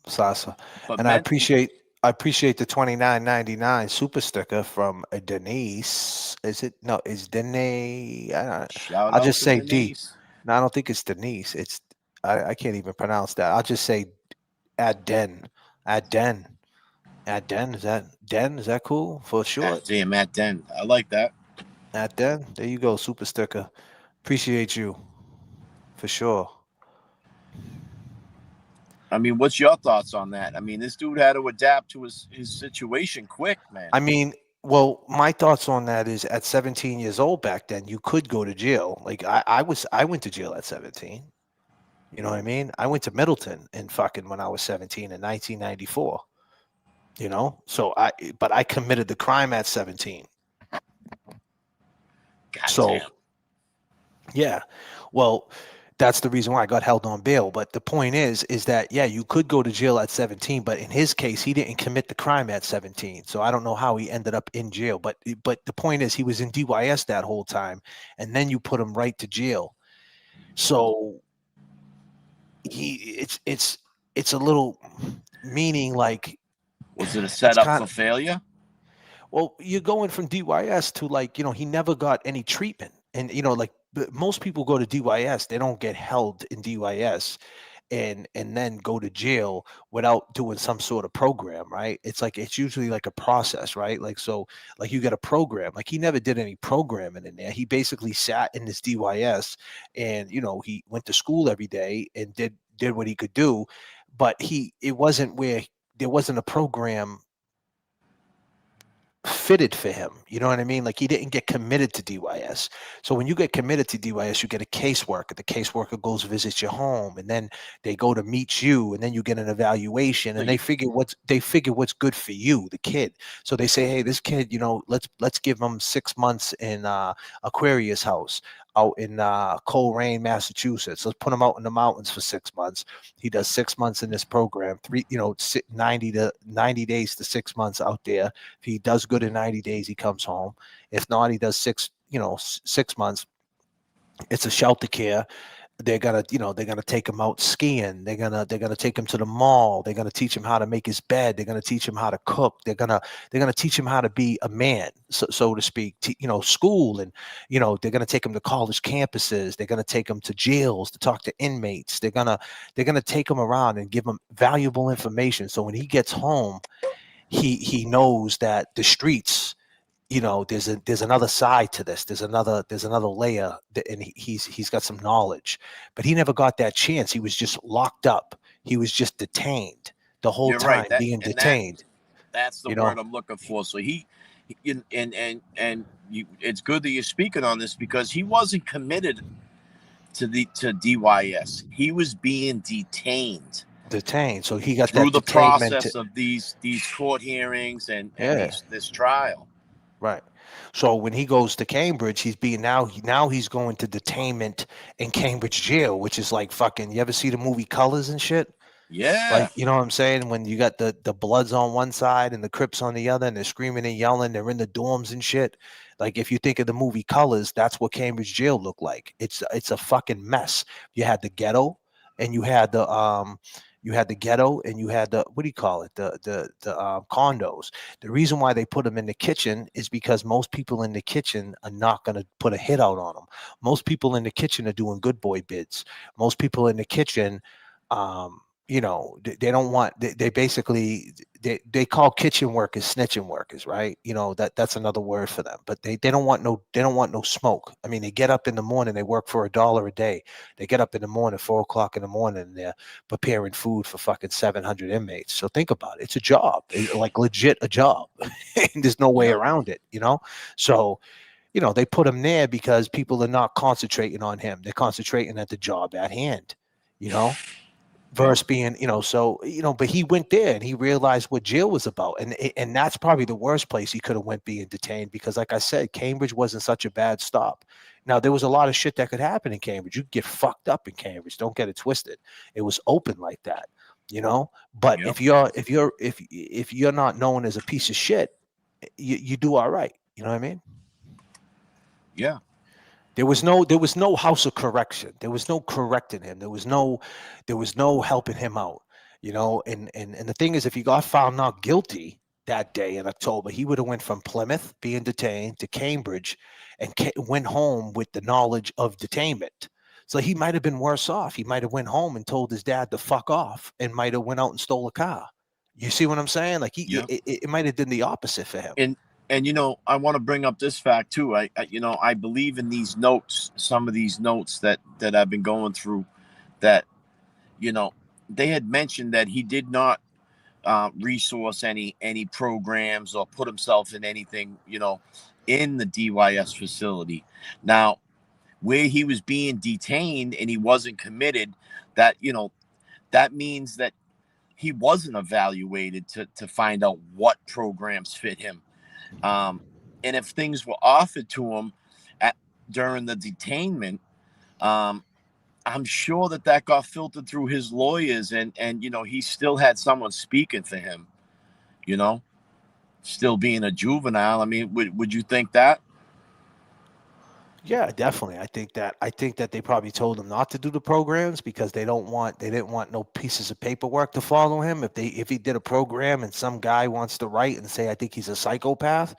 Sasa. And I appreciate the $29.99 super sticker from Denise. Is it? No, it's Denise. I'll just say Denise. D. No, I don't think it's Denise. It's I can't even pronounce that. I'll just say Adden. Adden. Adden. Is that Den? Is that cool for short? Damn, Adden. I like that. Adden. There you go, super sticker. Appreciate you. For sure. I mean, what's your thoughts on that? I mean, this dude had to adapt to his situation quick, man. I mean, well, my thoughts on that is at 17 years old back then, you could go to jail. Like I went to jail at 17. You know what I mean? I went to Middleton when I was 17 in 1994. So but I committed the crime at 17. Damn. Yeah, well, that's the reason why I got held on bail. But the point is that, yeah, you could go to jail at 17, but in his case, he didn't commit the crime at 17. So I don't know how he ended up in jail. But the point is he was in DYS that whole time, and then you put him right to jail. So it's a little meaning like Was it a it's setup kind for of failure? well, you're going from DYS to like, he never got any treatment. And like most people go to DYS, they don't get held in DYS and then go to jail without doing some sort of program, right? It's usually like a process, right? Like so like you get a program. Like he never did any programming in there. He basically sat in this DYS and he went to school every day and did what he could do, but it wasn't where there wasn't a program fitted for him. You know what I mean? Like he didn't get committed to DYS. So when you get committed to DYS, you get a caseworker. The caseworker goes visits your home, and then they go to meet you, and then you get an evaluation, So and they figure what's good for you, the kid. So they say, hey, this kid, let's give him 6 months in Aquarius House out in Coleraine, Massachusetts. Let's put him out in the mountains for 6 months. He does 6 months in this program, 90 days to 6 months out there. If he does good in 90 days, he comes home. If not, he does 6 months. It's a shelter care. They're gonna take him out skiing. They're gonna take him to the mall. They're gonna teach him how to make his bed. They're gonna teach him how to cook. They're gonna teach him how to be a man, so to speak. School, and they're gonna take him to college campuses. They're gonna take him to jails to talk to inmates. They're gonna take him around and give him valuable information. So when he gets home, he knows that the streets, there's another side to this. There's another layer, and he's got some knowledge, but he never got that chance. He was just locked up. He was just detained the whole You're right. time, being detained. That's the You word know, I'm looking for. So it's good that you're speaking on this because he wasn't committed to DYS. He was being detained. So he got Through that the detainment. process of these court hearings and Yeah. this trial. Right. So when he goes to Cambridge, now he's going to detainment in Cambridge jail, which is like fucking. You ever see the movie Colors and shit? Yeah. Like, you know what I'm saying? When you got the Bloods on one side and the Crips on the other, and they're screaming and yelling, they're in the dorms and shit. Like, if you think of the movie Colors, that's what Cambridge jail looked like. It's a fucking mess. You had the ghetto, and you had the ghetto, and you had the, what do you call it? The condos. The reason why they put them in the kitchen is because most people in the kitchen are not going to put a hit out on them. Most people in the kitchen are doing good boy bids. Most people in the kitchen, they don't want, they basically, they call kitchen workers snitching workers, right? That's another word for them, but they don't want no smoke. I mean, they get up in the morning, they work for $1 a day. They get up in the morning, 4 o'clock in the morning, and they're preparing food for fucking 700 inmates. So think about it. It's a job, like legit a job. And there's no way around it, So, they put him there because people are not concentrating on him. They're concentrating at the job at hand, versus being, but he went there and he realized what jail was about. And that's probably the worst place he could have went being detained, because like I said, Cambridge wasn't such a bad stop. Now, there was a lot of shit that could happen in Cambridge. You could get fucked up in Cambridge. Don't get it twisted. It was open like that, but if you're not known as a piece of shit, you do all right. You know what I mean? Yeah. There was no house of correction. There was no correcting him. There was no helping him out. And the thing is, if he got found not guilty that day in October, he would have went from Plymouth being detained to Cambridge, and went home with the knowledge of detainment. So he might have been worse off. He might have went home and told his dad to fuck off, and might have went out and stole a car. You see what I'm saying? Like it might have been the opposite for him. And I want to bring up this fact too. I believe in these notes, some of these notes that I've been going through, that they had mentioned that he did not resource any programs or put himself in anything in the DYS facility. Now, where he was being detained and he wasn't committed, that that means that he wasn't evaluated to find out what programs fit him. And if things were offered to him during the detainment, I'm sure that got filtered through his lawyers, and he still had someone speaking for him, still being a juvenile. I mean, would you think that? Yeah, definitely. I think that they probably told him not to do the programs because they didn't want no pieces of paperwork to follow him. If he did a program and some guy wants to write and say I think he's a psychopath,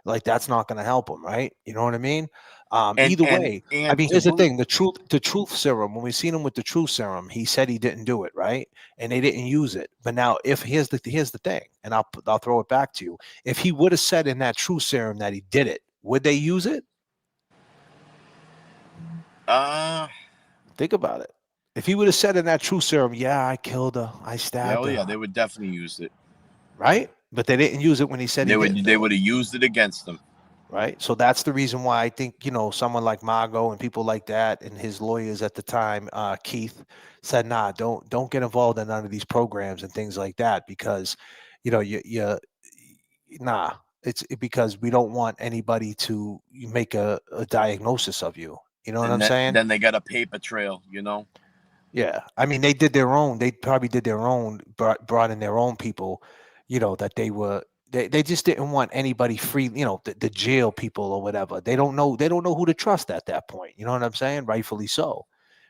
like that's not going to help him, right? You know what I mean? And Either and way, I and mean, to here's the boot, thing: the truth serum. When we seen him with the truth serum, he said he didn't do it, right? And they didn't use it. But now, if here's the thing, and I'll throw it back to you: if he would have said in that truth serum that he did it, would they use it? uh Think about it. If he would have said in that true serum, yeah, I killed her, I yeah, stabbed oh her, yeah, they would definitely use it. right? But they didn't use it when he said he did, They would have used it against them. right? So that's the reason why I think, someone like Mago and people like that and his lawyers at the time, Keith, said, nah, don't get involved in none of these programs and things like that because, nah, because we don't want anybody to make a diagnosis of you. You know what I'm And saying? then they got a paper trail, you know. Yeah, I mean, they did their own. They probably did their own, brought in their own people, that they just didn't want anybody free, the jail people or whatever. They don't know who to trust at that point. You know what I'm saying? Rightfully so,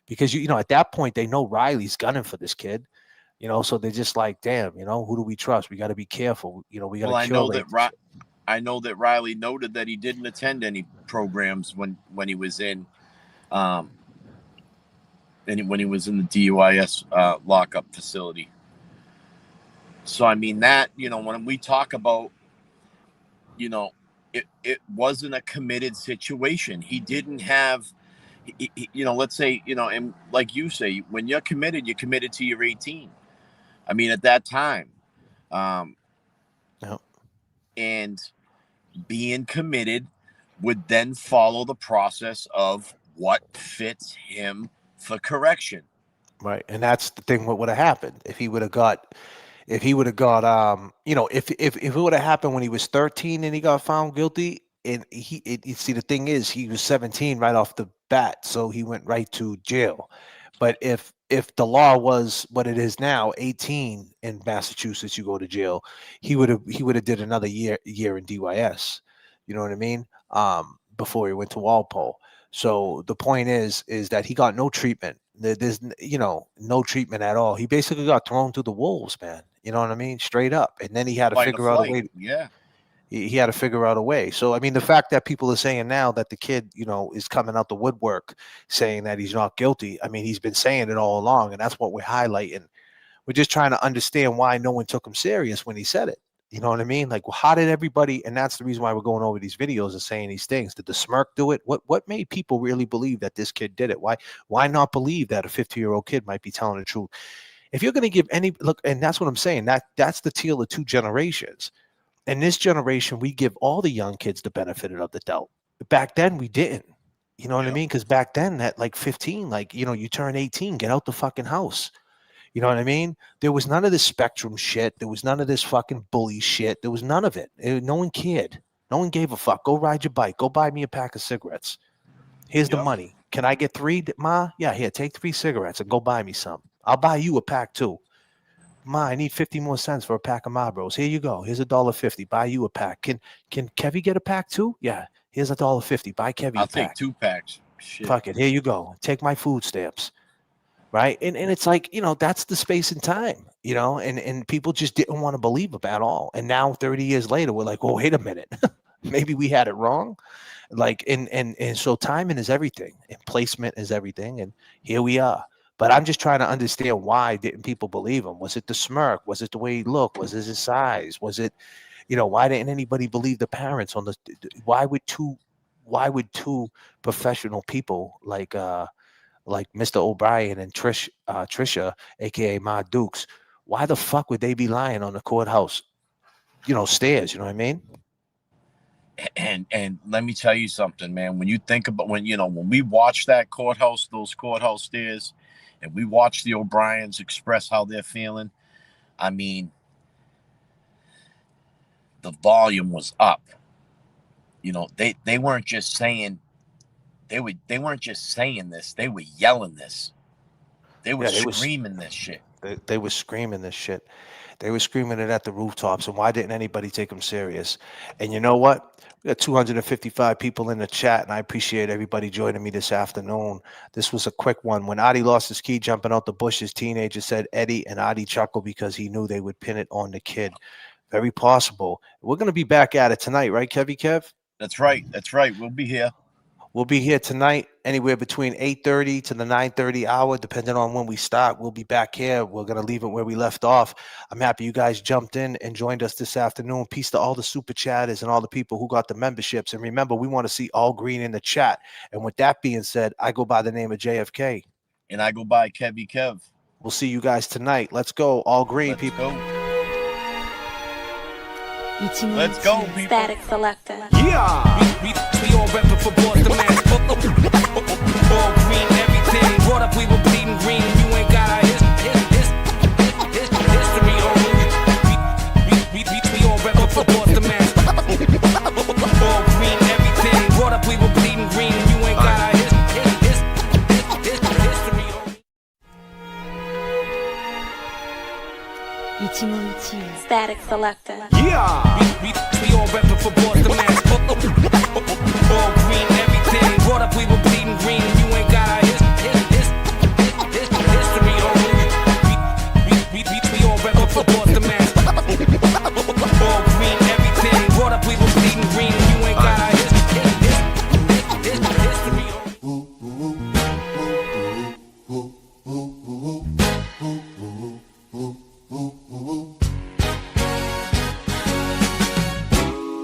because at that point they know Riley's gunning for this kid. So they're just like, damn, who do we trust? We got to be careful. We got to Well, curate this shit. I know that Riley noted that he didn't attend any programs when he was in um when he was in the DUIS lockup facility. So I mean that, when we talk about, you know, it wasn't a committed situation. He didn't have, let's say, and like you say, when you're committed to your 18. I mean, at that time, um, Yeah. and being committed would then follow the process of what fits him for correction. Right, and that's the thing. What would have happened if he would have got if it would have happened when he was 13 and he got found guilty and you see the thing is he was 17 right off the bat, so he went right to jail. But if the law was what it is now, 18 in Massachusetts, you go to jail, he would have did another year in DYS. You know what I mean? Before he went to Walpole. So the point is that he got no treatment. No treatment at all. He basically got thrown to the wolves, man. You know what I mean? Straight up. And then he had to Fight or figure out a flight. way. Yeah. He had to figure out a way. So I mean, the fact that people are saying now that the kid, is coming out the woodwork, saying that he's not guilty. I mean, he's been saying it all along, and that's what we're highlighting. We're just trying to understand why no one took him serious when he said it. You know what I mean? Like, well, how did everybody? And that's the reason why we're going over these videos and saying these things. Did the smirk do it? What made people really believe that this kid did it? Why not believe that a 50-year-old kid might be telling the truth? If you're going to give any look, and that's what I'm saying. That's the tale of two generations. In this generation, we give all the young kids the benefit of the doubt. Back then, we didn't. You know what I Yep. mean? Because back then, at like 15, like you turn 18, get out the fucking house. You know what I mean? There was none of this spectrum shit. There was none of this fucking bully shit. There was none of it. No one cared. No one gave a fuck. Go ride your bike. Go buy me a pack of cigarettes. Here's the Yep. money. Can I get three, Ma? Yeah, here, take 3 cigarettes and go buy me some. I'll buy you a pack too. Ma, I need 50 more cents for a pack of Marlboros. Here you go. Here's $1.50. Buy you a pack. Can Kevy get a pack too? Yeah. Here's $1.50. Buy Kevy I'll a take pack. 2 packs. Shit. Fuck it. Here you go. Take my food stamps. Right. And it's like, that's the space and time, and people just didn't want to believe it at all. And now 30 years later, we're like, well, wait a minute. Maybe we had it wrong. Like, and so timing is everything and placement is everything. And here we are. But I'm just trying to understand, why didn't people believe him? Was it the smirk? Was it the way he looked? Was it his size? Was it, why didn't anybody believe the parents on the, why would two professional people like Mr. O'Brien and Trisha, aka Ma Dukes, why the fuck would they be lying on the courthouse, stairs? You know what I mean? And let me tell you something, man. When you think about when we watch those courthouse stairs, and we watch the O'Briens express how they're feeling, I mean, the volume was up. They weren't just saying they weren't just saying this. They were yelling this. They were Yeah, they was screaming this shit. They were screaming this shit. They were screaming it at the rooftops, and why didn't anybody take them serious? And you know what? We got 255 people in the chat, and I appreciate everybody joining me this afternoon. This was a quick one. When Adi lost his key jumping out the bushes, teenagers said Eddie, and Adi chuckled because he knew they would pin it on the kid. Very possible. We're going to be back at it tonight, right, Kevy Kev? That's right. That's right. We'll be here. We'll be here tonight, anywhere between 8:30 to the 9:30 hour, depending on when we start. We'll be back here. We're going to leave it where we left off. I'm happy you guys jumped in and joined us this afternoon. Peace to all the super chatters and all the people who got the memberships. And remember, we want to see all green in the chat. And with that being said, I go by the name of JFK. And I go by Kevy Kev. We'll see you guys tonight. Let's go. All green, Let's people. Go. Let's go, people. Static Selector. Yeah. We all reppin' for Boston, man. All green, everything. Brought up, we were bleeding green. You ain't got our history on we all reppin' for Boston, man. All green, everything. Brought up, we were bleeding green. You ain't got our history on Static Selector. Yeah. We all reppin' for Boston, man. All green, everything. Brought up, we were bleeding green. You ain't got our history on we all reppin' for Boston, man. All green, everything. Brought up, we were bleeding green. You ain't got our history on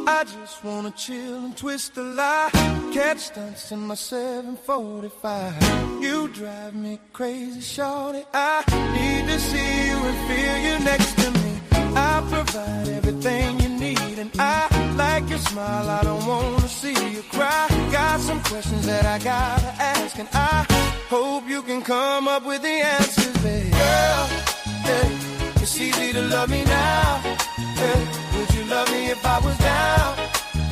I just wanna chill and twist the lie, catch stunts in my 745. You drive me crazy, shorty. I need to see you and feel you next to me. I provide everything you need, and I like your smile. I don't wanna see you cry. Got some questions that I gotta ask, and I hope you can come up with the answers, babe. Girl, hey, it's easy to love me now. Hey, would you love me if I was down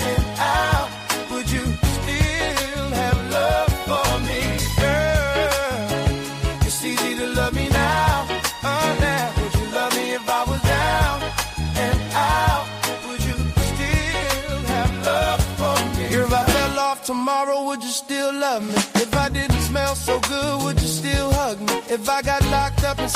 and out? Would you still have love for me? Girl, it's easy to love me now. Oh, now, would you love me if I was down and out? Would you still have love for me? If I fell off tomorrow, would you still love me? If I didn't smell so good, would you still hug me? If I got locked up and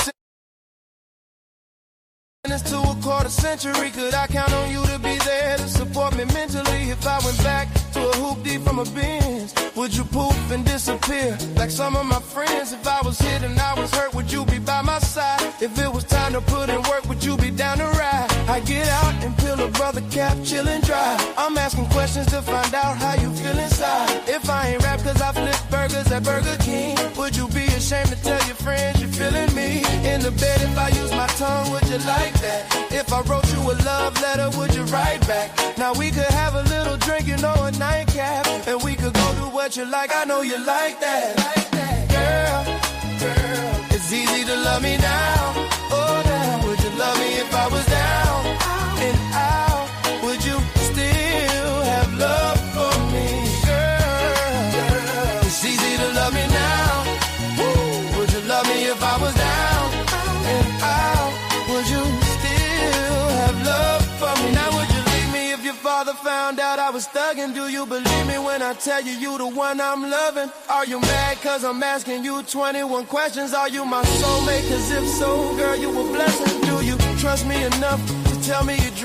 to a quarter century, could I count on you to be there to support me mentally? If I went back to a hoopty from a Benz, would you poof and disappear like some of my friends? If I was hit and I was hurt, would you be by my side? If it was time to put in work, would you be down to ride? I get out and peel a brother cap, chill and dry. I'm asking questions to find out how you feel inside. If I ain't rap cause I flip burgers at Burger King, would you be ashamed to tell your friends you're feeling me? In the bed if I use my tongue, would you like that? If I wrote you a love letter, would you write back? Now we could have a little drink, you know, a nightcap, and we could go do what you like. I know you like that. Girl, it's easy to love me now. Oh, now, would you love me if I was down and out? Would you still have love for me? Girl, it's easy to love me now. Woo. Would you love me if I was down and out? Would you love for me? Now would you leave me if your father found out I was thugging? Do you believe me when I tell you you the one I'm loving? Are you mad cause I'm asking you 21 questions? Are you my soulmate? Cause if so, girl, you a blessing. Do you trust me enough to tell me your dreams?